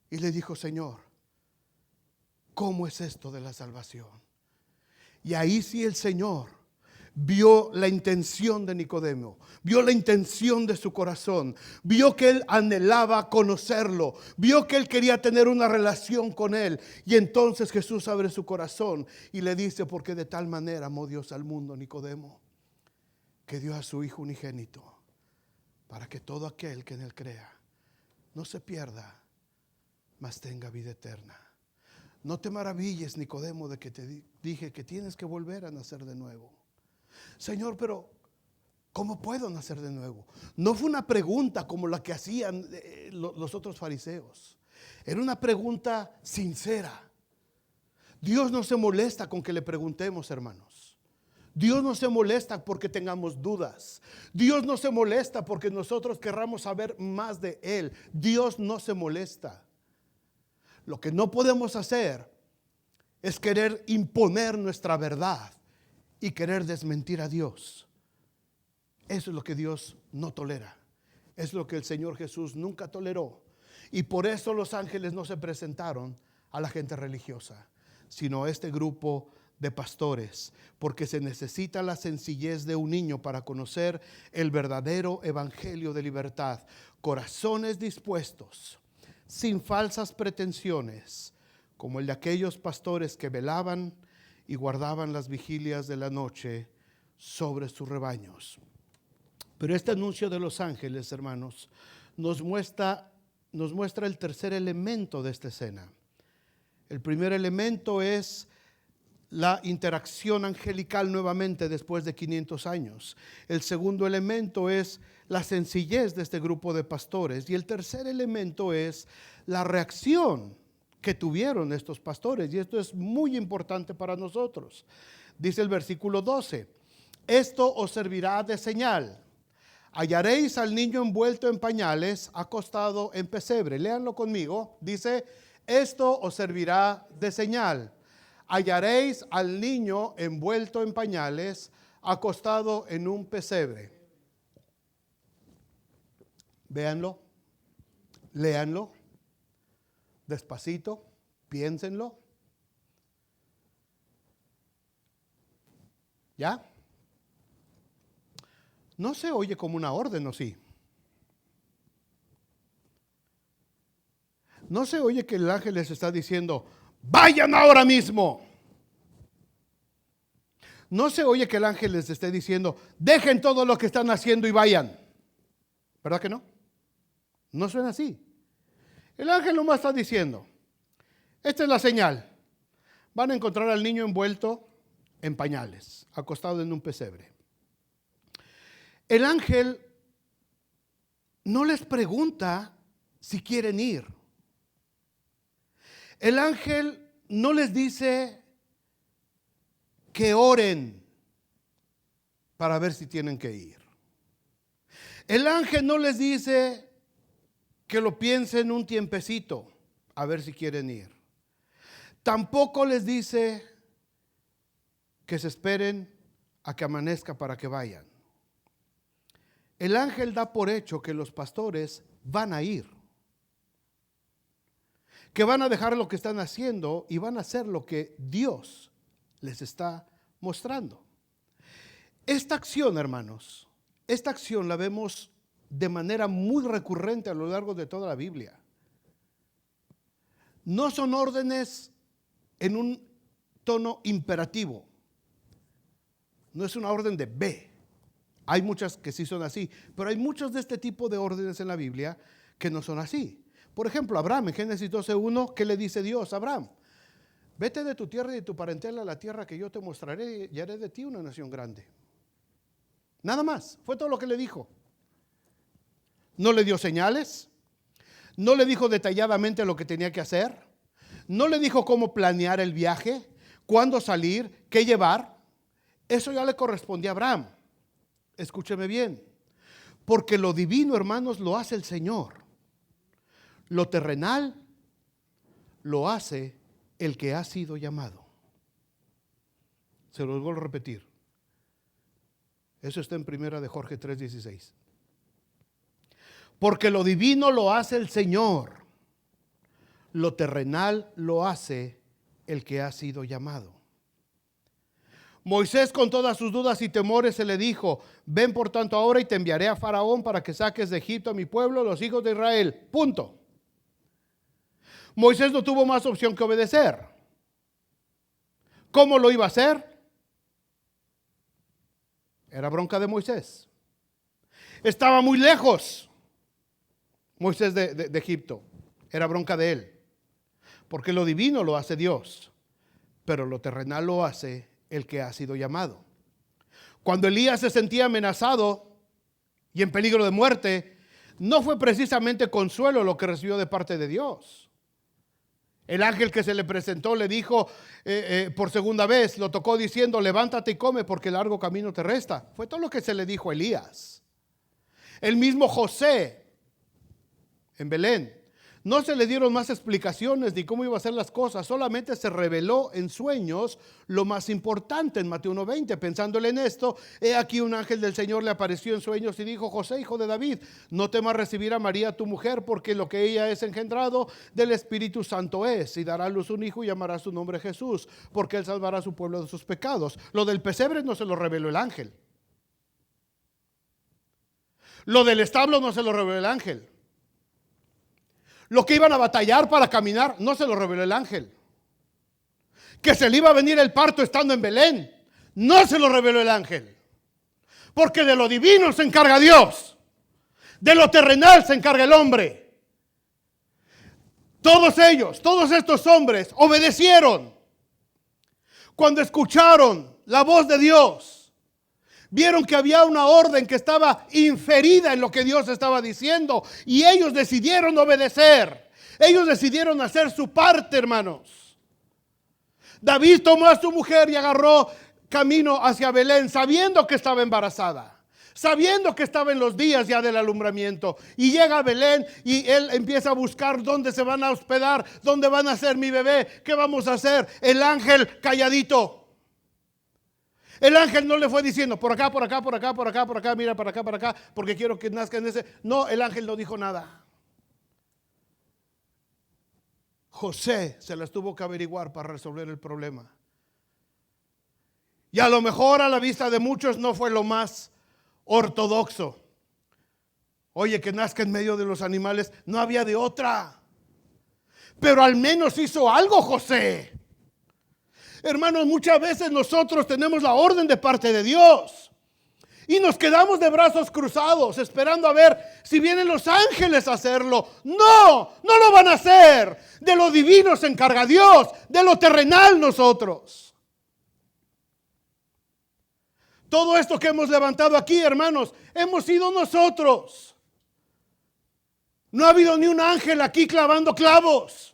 Y le dijo: Señor, ¿cómo es esto de la salvación? Y ahí sí el Señor vio la intención de Nicodemo, vio la intención de su corazón, vio que él anhelaba conocerlo, vio que él quería tener una relación con él. Y entonces Jesús abre su corazón y le dice: porque de tal manera amó Dios al mundo, Nicodemo, que dio a su Hijo unigénito, para que todo aquel que en él crea no se pierda, mas tenga vida eterna. No te maravilles, Nicodemo, de que te dije que tienes que volver a nacer de nuevo. Señor, pero ¿cómo puedo nacer de nuevo? No fue una pregunta como la que hacían los otros fariseos. Era una pregunta sincera. Dios no se molesta con que le preguntemos, hermanos. Dios no se molesta porque tengamos dudas. Dios no se molesta porque nosotros querramos saber más de Él. Dios no se molesta. Lo que no podemos hacer es querer imponer nuestra verdad y querer desmentir a Dios. Eso es lo que Dios no tolera. Es lo que el Señor Jesús nunca toleró. Y por eso los ángeles no se presentaron a la gente religiosa, sino a este grupo de pastores, porque se necesita la sencillez de un niño para conocer el verdadero evangelio de libertad. Corazones dispuestos, sin falsas pretensiones, como el de aquellos pastores que velaban y guardaban las vigilias de la noche sobre sus rebaños. Pero este anuncio de los ángeles, hermanos, nos muestra el tercer elemento de esta escena. El primer elemento es la interacción angelical nuevamente después de 500 años. El segundo elemento es la sencillez de este grupo de pastores. Y el tercer elemento es la reacción que tuvieron estos pastores. Y esto es muy importante para nosotros. Dice el versículo 12: esto os servirá de señal. Hallaréis al niño envuelto en pañales, acostado en pesebre. Léanlo conmigo. Dice: esto os servirá de señal. Hallaréis al niño envuelto en pañales, acostado en un pesebre. Véanlo, léanlo, despacito, piénsenlo. ¿Ya? No se oye como una orden, ¿o sí? No se oye que el ángel les está diciendo: vayan ahora mismo. No se oye que el ángel les esté diciendo: dejen todo lo que están haciendo y vayan. ¿Verdad que no? No suena así. El ángel nomás está diciendo: esta es la señal. Van a encontrar al niño envuelto en pañales, acostado en un pesebre. El ángel no les pregunta si quieren ir. El ángel no les dice que oren para ver si tienen que ir. El ángel no les dice que lo piensen un tiempecito a ver si quieren ir. Tampoco les dice que se esperen a que amanezca para que vayan. El ángel da por hecho que los pastores van a ir. que van a dejar lo que están haciendo y van a hacer lo que Dios les está mostrando. Esta acción, hermanos, esta acción la vemos de manera muy recurrente a lo largo de toda la Biblia. No son órdenes en un tono imperativo. No es una orden de ve. Hay muchas que sí son así, pero hay muchos de este tipo de órdenes en la Biblia que no son así. Por ejemplo, Abraham, en Génesis 12:1, ¿qué le dice Dios a Abraham? Vete de tu tierra y de tu parentela a la tierra que yo te mostraré y haré de ti una nación grande. Nada más, fue todo lo que le dijo. No le dio señales, no le dijo detalladamente lo que tenía que hacer, no le dijo cómo planear el viaje, cuándo salir, qué llevar. Eso ya le correspondía a Abraham. Escúcheme bien, porque lo divino, hermanos, lo hace el Señor. Lo terrenal lo hace el que ha sido llamado. Se los vuelvo a repetir. Eso está en primera de Jorge 3:16. Porque lo divino lo hace el Señor, lo terrenal lo hace el que ha sido llamado. Moisés, con todas sus dudas y temores, se le dijo: ven por tanto ahora y te enviaré a Faraón para que saques de Egipto a mi pueblo, los hijos de Israel. Punto. Moisés no tuvo más opción que obedecer. ¿Cómo lo iba a hacer? Era bronca de Moisés. Estaba muy lejos Moisés de Egipto. Era bronca de él. Porque lo divino lo hace Dios, pero lo terrenal lo hace el que ha sido llamado. Cuando Elías se sentía amenazado y en peligro de muerte, no fue precisamente consuelo lo que recibió de parte de Dios. El ángel que se le presentó le dijo por segunda vez, lo tocó diciendo: levántate y come porque largo camino te resta. Fue todo lo que se le dijo a Elías. El mismo José en Belén, no se le dieron más explicaciones ni cómo iba a hacer las cosas, solamente se reveló en sueños lo más importante en Mateo 1:20. Pensándole en esto, he aquí un ángel del Señor le apareció en sueños y dijo: José, hijo de David, no temas recibir a María tu mujer, porque lo que ella es engendrado del Espíritu Santo es, y dará a luz un hijo y llamará su nombre Jesús, porque él salvará a su pueblo de sus pecados. Lo del pesebre no se lo reveló el ángel. Lo del establo no se lo reveló el ángel. Lo que iban a batallar para caminar no se lo reveló el ángel. Que se le iba a venir el parto estando en Belén no se lo reveló el ángel. Porque de lo divino se encarga Dios, de lo terrenal se encarga el hombre. Todos ellos, todos estos hombres obedecieron cuando escucharon la voz de Dios. Vieron que había una orden que estaba inferida en lo que Dios estaba diciendo y ellos decidieron obedecer. Ellos decidieron hacer su parte, hermanos. David tomó a su mujer y agarró camino hacia Belén, sabiendo que estaba embarazada, sabiendo que estaba en los días ya del alumbramiento. Y llega a Belén y él empieza a buscar dónde se van a hospedar, dónde van a hacer mi bebé, qué vamos a hacer. El ángel calladito. El ángel no le fue diciendo por acá, por acá, por acá, por acá, por acá, mira para acá, porque quiero que nazca en ese. No, el ángel no dijo nada. José se las tuvo que averiguar para resolver el problema. Y a lo mejor a la vista de muchos no fue lo más ortodoxo. Oye, que nazca en medio de los animales, no había de otra. Pero al menos hizo algo José. Hermanos, muchas veces nosotros tenemos la orden de parte de Dios y nos quedamos de brazos cruzados esperando a ver si vienen los ángeles a hacerlo. No, no lo van a hacer. De lo divino se encarga Dios, de lo terrenal nosotros. Todo esto que hemos levantado aquí, hermanos, hemos sido nosotros. No ha habido ni un ángel aquí clavando clavos.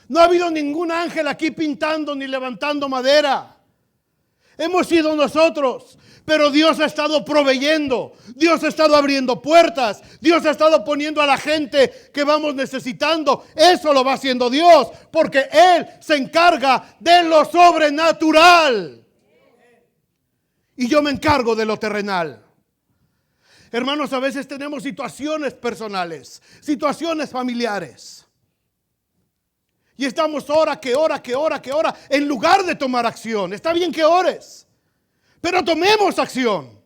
No ha habido ningún ángel aquí pintando ni levantando madera. Hemos sido nosotros, pero Dios ha estado proveyendo, Dios ha estado abriendo puertas, Dios ha estado poniendo a la gente que vamos necesitando. Eso lo va haciendo Dios, porque Él se encarga de lo sobrenatural. Y yo me encargo de lo terrenal. Hermanos, a veces tenemos situaciones personales, situaciones familiares. Y estamos ora, en lugar de tomar acción. Está bien que ores, pero tomemos acción.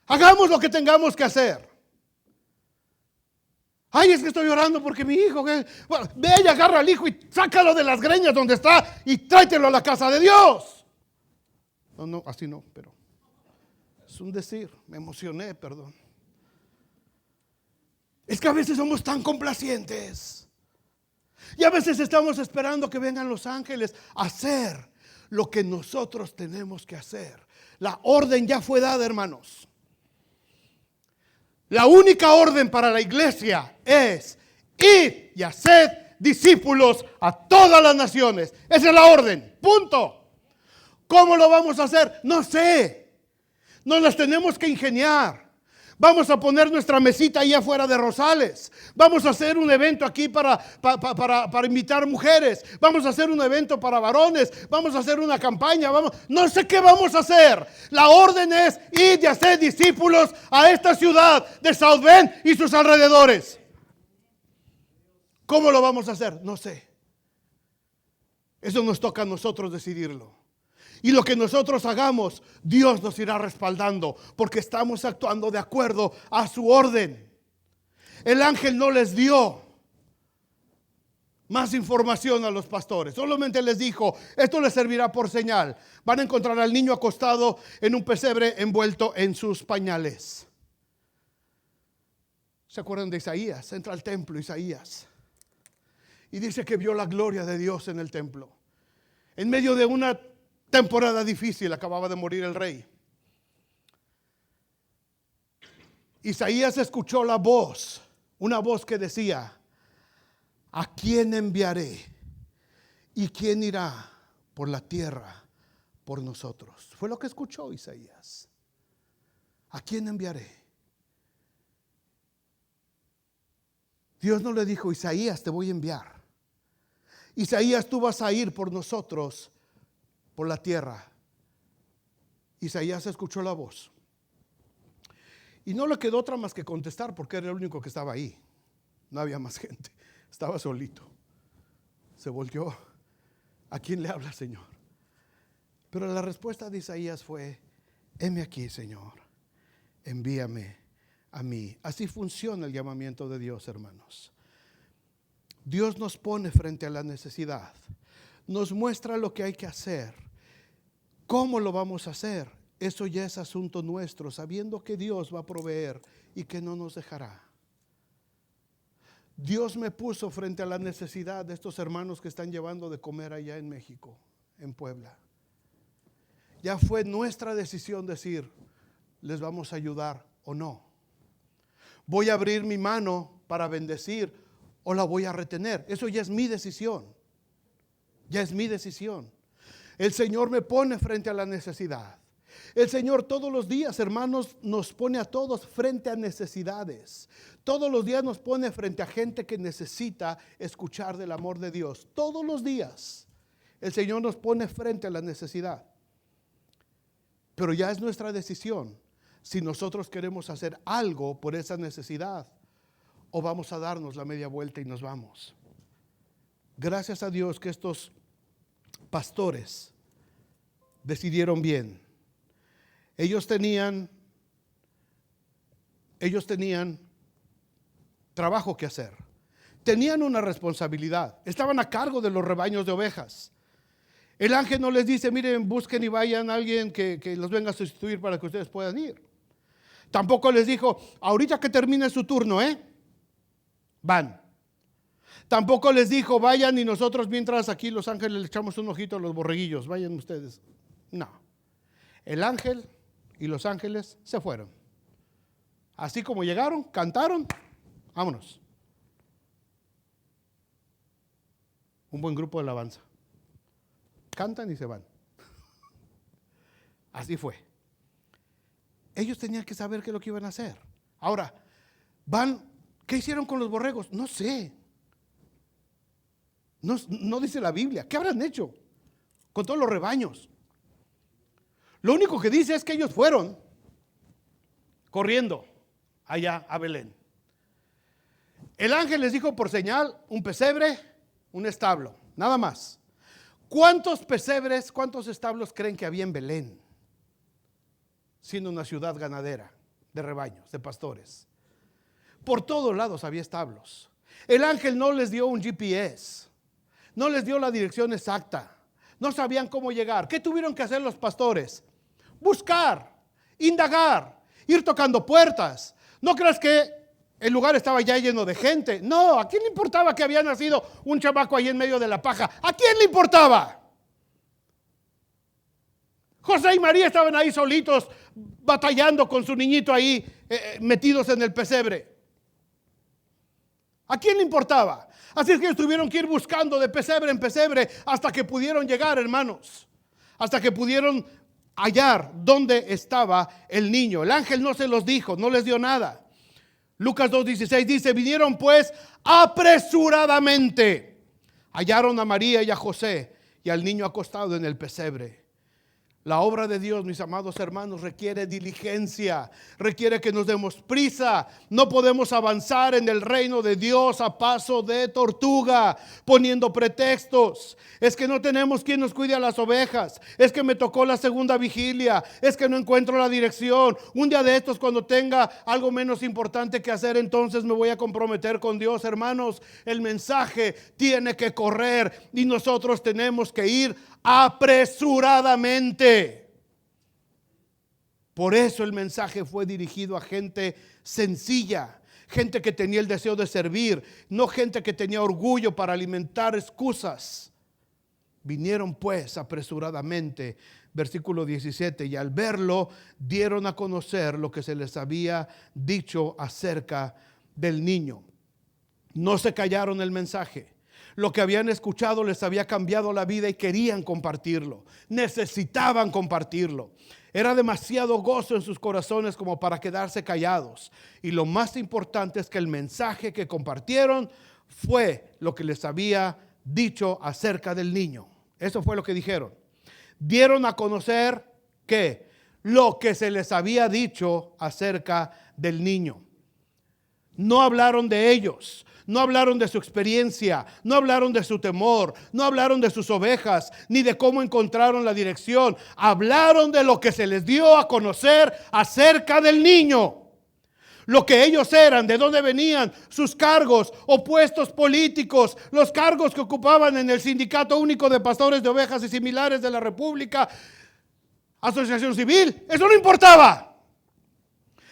Hagamos lo que tengamos que hacer. Ay, es que estoy orando porque mi hijo, bueno, ve y agarra al hijo y sácalo de las greñas donde está y tráetelo a la casa de Dios. No, así no, pero es un decir, me emocioné, perdón. Es que a veces somos tan complacientes y a veces estamos esperando que vengan los ángeles a hacer lo que nosotros tenemos que hacer. La orden ya fue dada, hermanos. La única orden para la iglesia es ir y hacer discípulos a todas las naciones. Esa es la orden, punto. ¿Cómo lo vamos a hacer? No sé. Nos las tenemos que ingeniar. Vamos a poner nuestra mesita ahí afuera de Rosales. Vamos a hacer un evento aquí para invitar mujeres. Vamos a hacer un evento para varones. Vamos a hacer una campaña. No sé qué vamos a hacer. La orden es ir y hacer discípulos a esta ciudad de South Bend y sus alrededores. ¿Cómo lo vamos a hacer? No sé. Eso nos toca a nosotros decidirlo. Y lo que nosotros hagamos, Dios nos irá respaldando, porque estamos actuando de acuerdo a su orden. El ángel no les dio más información a los pastores, solamente les dijo: esto les servirá por señal. Van a encontrar al niño acostado en un pesebre envuelto en sus pañales. ¿Se acuerdan de Isaías? Entra al templo Isaías y dice que vio la gloria de Dios en el templo. En medio de una temporada difícil, acababa de morir el rey. Isaías escuchó la voz, una voz que decía: ¿a quién enviaré? ¿Y quién irá por la tierra por nosotros? Fue lo que escuchó Isaías. ¿A quién enviaré? Dios no le dijo: Isaías, te voy a enviar. Isaías, tú vas a ir por nosotros por la tierra. Isaías escuchó la voz y no le quedó otra más que contestar, porque era el único que estaba ahí. No había más gente, estaba solito. Se volteó: ¿a quién le habla, Señor? Pero la respuesta de Isaías fue: heme aquí, Señor, envíame a mí. Así funciona el llamamiento de Dios, hermanos. Dios nos pone frente a la necesidad, nos muestra lo que hay que hacer. ¿Cómo lo vamos a hacer? Eso ya es asunto nuestro, sabiendo que Dios va a proveer y que no nos dejará. Dios me puso frente a la necesidad de estos hermanos que están llevando de comer allá en México, en Puebla. Ya fue nuestra decisión decir: ¿les vamos a ayudar o no? ¿Voy a abrir mi mano para bendecir o la voy a retener? Eso ya es mi decisión. Ya es mi decisión. El Señor me pone frente a la necesidad. El Señor todos los días, hermanos, nos pone a todos frente a necesidades. Todos los días nos pone frente a gente que necesita escuchar del amor de Dios. Todos los días el Señor nos pone frente a la necesidad. Pero ya es nuestra decisión si nosotros queremos hacer algo por esa necesidad o vamos a darnos la media vuelta y nos vamos. Gracias a Dios que estos pastores decidieron bien. Ellos tenían trabajo que hacer. Tenían una responsabilidad. Estaban a cargo de los rebaños de ovejas. El ángel no les dice: miren, busquen y vayan a alguien que los venga a sustituir para que ustedes puedan ir. Tampoco les dijo: ahorita que termine su turno, van. Tampoco les dijo: vayan y nosotros mientras aquí los ángeles le echamos un ojito a los borreguillos, vayan ustedes. No. El ángel y los ángeles se fueron. Así como llegaron, cantaron, vámonos. Un buen grupo de alabanza. Cantan y se van. Así fue. Ellos tenían que saber qué es lo que iban a hacer. Ahora, van, ¿qué hicieron con los borregos? No sé. No dice la Biblia. ¿Qué habrán hecho con todos los rebaños? Lo único que dice es que ellos fueron corriendo allá a Belén. El ángel les dijo por señal un pesebre, un establo, nada más. ¿Cuántos pesebres, cuántos establos creen que había en Belén? Siendo una ciudad ganadera, de rebaños, de pastores. Por todos lados había establos. El ángel no les dio un GPS, no les dio la dirección exacta, no sabían cómo llegar. ¿Qué tuvieron que hacer los pastores? Buscar, indagar, ir tocando puertas. No creas que el lugar estaba ya lleno de gente. No, ¿a quién le importaba que había nacido un chamaco ahí en medio de la paja? ¿A quién le importaba? José y María estaban ahí solitos, batallando con su niñito ahí, metidos en el pesebre. ¿A quién le importaba? Así es que ellos tuvieron que ir buscando de pesebre en pesebre hasta que pudieron llegar, hermanos. Hasta que pudieron hallar dónde estaba el niño. El ángel no se los dijo, no les dio nada. Lucas 2:16 dice: vinieron pues apresuradamente, hallaron a María y a José y al niño acostado en el pesebre. La obra de Dios, mis amados hermanos, requiere diligencia, requiere que nos demos prisa. No podemos avanzar en el reino de Dios a paso de tortuga, poniendo pretextos. Es que no tenemos quien nos cuide a las ovejas. Es que me tocó la segunda vigilia. Es que no encuentro la dirección. Un día de estos, cuando tenga algo menos importante que hacer, entonces me voy a comprometer con Dios. Hermanos, el mensaje tiene que correr y nosotros tenemos que ir apresuradamente. Por eso el mensaje fue dirigido a gente sencilla, gente que tenía el deseo de servir, no gente que tenía orgullo para alimentar excusas. Vinieron pues apresuradamente, versículo 17, y al verlo dieron a conocer lo que se les había dicho acerca del niño. No se callaron el mensaje. Lo que habían escuchado les había cambiado la vida y querían compartirlo. Necesitaban compartirlo. Era demasiado gozo en sus corazones como para quedarse callados. Y lo más importante es que el mensaje que compartieron fue lo que les había dicho acerca del niño. Eso fue lo que dijeron. Dieron a conocer que lo que se les había dicho acerca del niño. No hablaron de ellos. No hablaron de su experiencia, no hablaron de su temor, no hablaron de sus ovejas, ni de cómo encontraron la dirección. Hablaron de lo que se les dio a conocer acerca del niño. Lo que ellos eran, de dónde venían, sus cargos o puestos políticos, los cargos que ocupaban en el Sindicato Único de Pastores de Ovejas y similares de la República, Asociación Civil, eso no importaba.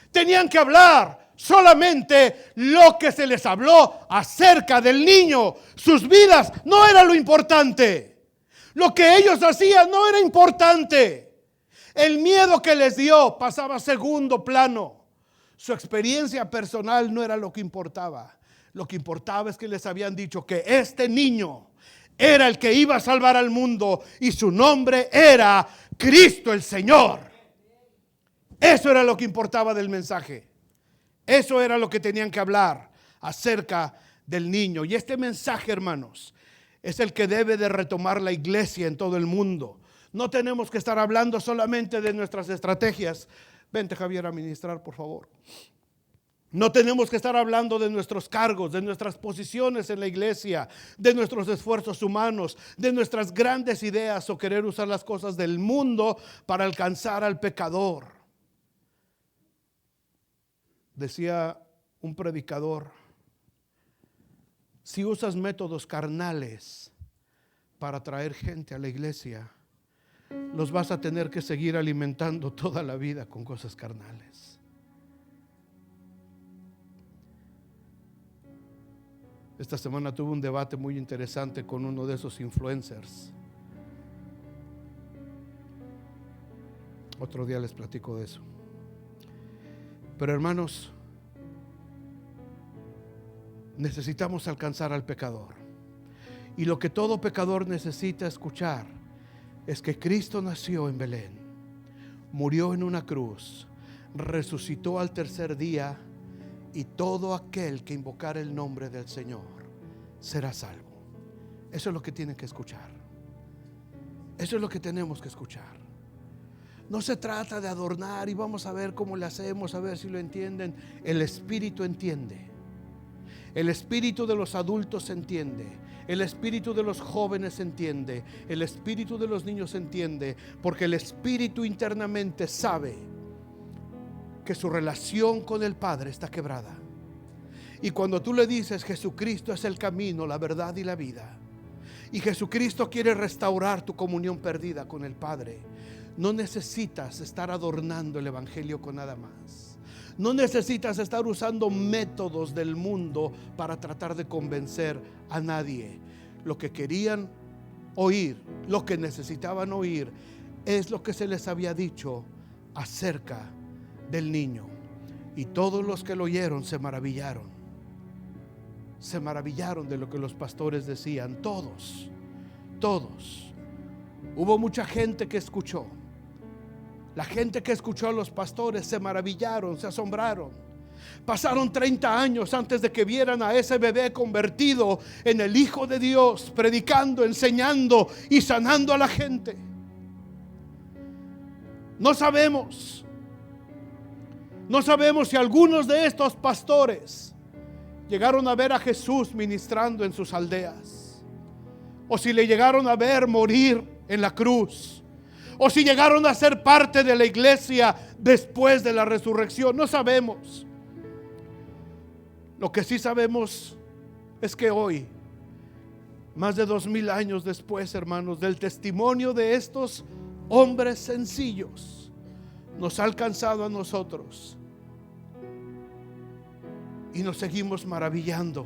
Tenían que hablar solamente lo que se les habló acerca del niño. Sus vidas no era lo importante. Lo que ellos hacían no era importante. El miedo que les dio pasaba a segundo plano. Su experiencia personal no era lo que importaba. Lo que importaba es que les habían dicho que este niño era el que iba a salvar al mundo y su nombre era Cristo el Señor. Eso era lo que importaba del mensaje. Eso era lo que tenían que hablar acerca del niño. Y este mensaje, hermanos, es el que debe de retomar la iglesia en todo el mundo. No tenemos que estar hablando solamente de nuestras estrategias. Vente, Javier, a ministrar, por favor. No tenemos que estar hablando de nuestros cargos, de nuestras posiciones en la iglesia, de nuestros esfuerzos humanos, de nuestras grandes ideas o querer usar las cosas del mundo para alcanzar al pecador. Decía un predicador: si usas métodos carnales para traer gente a la iglesia, los vas a tener que seguir alimentando toda la vida con cosas carnales. Esta semana tuve un debate muy interesante con uno de esos influencers. Otro día les platico de eso. Pero hermanos, necesitamos alcanzar al pecador. Y lo que todo pecador necesita escuchar es que Cristo nació en Belén, murió en una cruz, resucitó al tercer día, y todo aquel que invocar el nombre del Señor será salvo. Eso es lo que tienen que escuchar. Eso es lo que tenemos que escuchar. No se trata de adornar y vamos a ver cómo le hacemos, a ver si lo entienden. El Espíritu entiende. El espíritu de los adultos entiende, el espíritu de los jóvenes entiende, el espíritu de los niños entiende, porque el espíritu internamente sabe que su relación con el Padre está quebrada. Y cuando tú le dices Jesucristo es el camino, la verdad y la vida, y Jesucristo quiere restaurar tu comunión perdida con el Padre, no necesitas estar adornando el evangelio con nada más. No necesitas estar usando métodos del mundo para tratar de convencer a nadie. Lo que querían oír, lo que necesitaban oír, es lo que se les había dicho acerca del niño. Y todos los que lo oyeron se maravillaron. Se maravillaron de lo que los pastores decían. Todos. Hubo mucha gente que escuchó. La gente que escuchó a los pastores se maravillaron, se asombraron. Pasaron 30 años antes de que vieran a ese bebé convertido en el Hijo de Dios, predicando, enseñando y sanando a la gente. No sabemos si algunos de estos pastores llegaron a ver a Jesús ministrando en sus aldeas, o si le llegaron a ver morir en la cruz, o si llegaron a ser parte de la iglesia después de la resurrección. No sabemos. Lo que sí sabemos es que hoy, más de 2000 años después, hermanos, del testimonio de estos hombres sencillos, nos ha alcanzado a nosotros y nos seguimos maravillando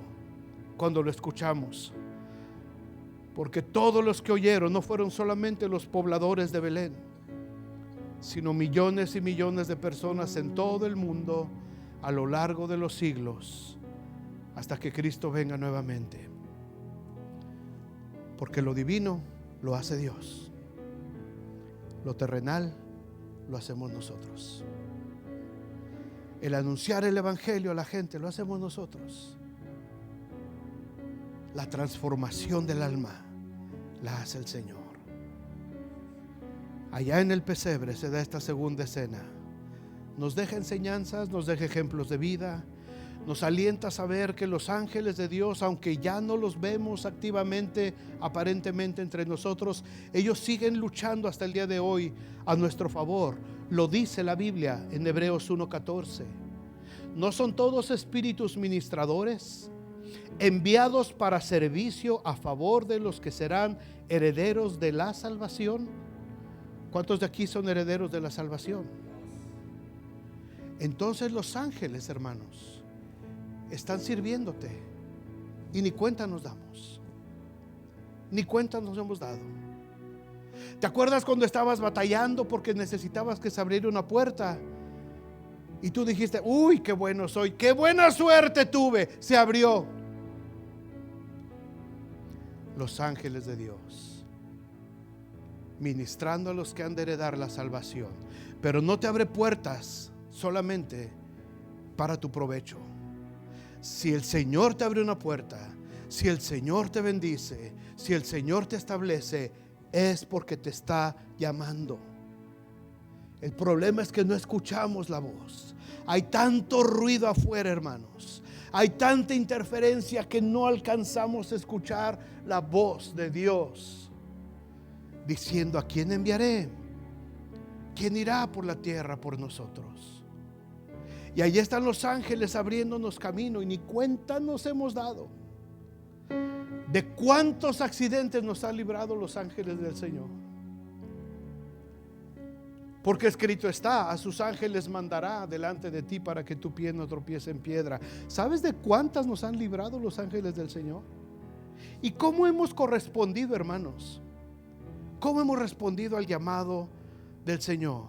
cuando lo escuchamos. Porque todos los que oyeron no fueron solamente los pobladores de Belén, sino millones y millones de personas en todo el mundo a lo largo de los siglos, hasta que Cristo venga nuevamente. Porque lo divino lo hace Dios, lo terrenal lo hacemos nosotros. El anunciar el evangelio a la gente lo hacemos nosotros. La transformación del alma la hace el Señor. Allá en el pesebre se da esta segunda escena. Nos deja enseñanzas, nos deja ejemplos de vida, nos alienta a saber que los ángeles de Dios, aunque ya no los vemos activamente, aparentemente entre nosotros, ellos siguen luchando hasta el día de hoy a nuestro favor. Lo dice la Biblia en Hebreos 1:14. ¿No son todos espíritus ministradores, enviados para servicio a favor de los que serán herederos de la salvación? ¿Cuántos de aquí son herederos de la salvación? Entonces los ángeles, hermanos, están sirviéndote y ni cuenta nos damos. Ni cuenta nos hemos dado. ¿Te acuerdas cuando estabas batallando porque necesitabas que se abriera una puerta? Y tú dijiste, uy, qué bueno soy, qué buena suerte tuve, se abrió. Los ángeles de Dios ministrando a los que han de heredar la salvación. Pero no te abre puertas solamente para tu provecho. Si el Señor te abre una puerta, si el Señor te bendice, si el Señor te establece, es porque te está llamando. El problema es que no escuchamos la voz. Hay tanto ruido afuera, hermanos. Hay tanta interferencia que no alcanzamos a escuchar la voz de Dios diciendo, ¿a quién enviaré? ¿Quién irá por la tierra por nosotros? Y ahí están los ángeles abriéndonos camino y ni cuenta nos hemos dado de cuántos accidentes nos han librado los ángeles del Señor. Porque escrito está, a sus ángeles mandará delante de ti para que tu pie no tropiece en piedra. ¿Sabes de cuántas nos han librado los ángeles del Señor? ¿Y cómo hemos correspondido, hermanos? ¿Cómo hemos respondido al llamado del Señor?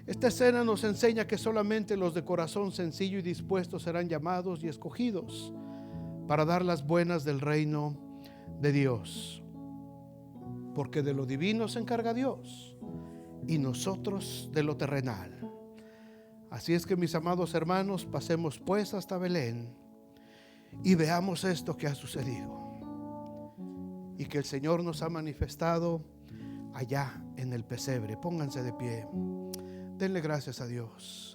Esta escena nos enseña que solamente los de corazón sencillo y dispuesto serán llamados y escogidos para dar las buenas del reino de Dios. Porque de lo divino se encarga Dios y nosotros de lo terrenal. Así es que, mis amados hermanos, pasemos pues hasta Belén y veamos esto que ha sucedido y que el Señor nos ha manifestado allá en el pesebre. Pónganse de pie, denle gracias a Dios.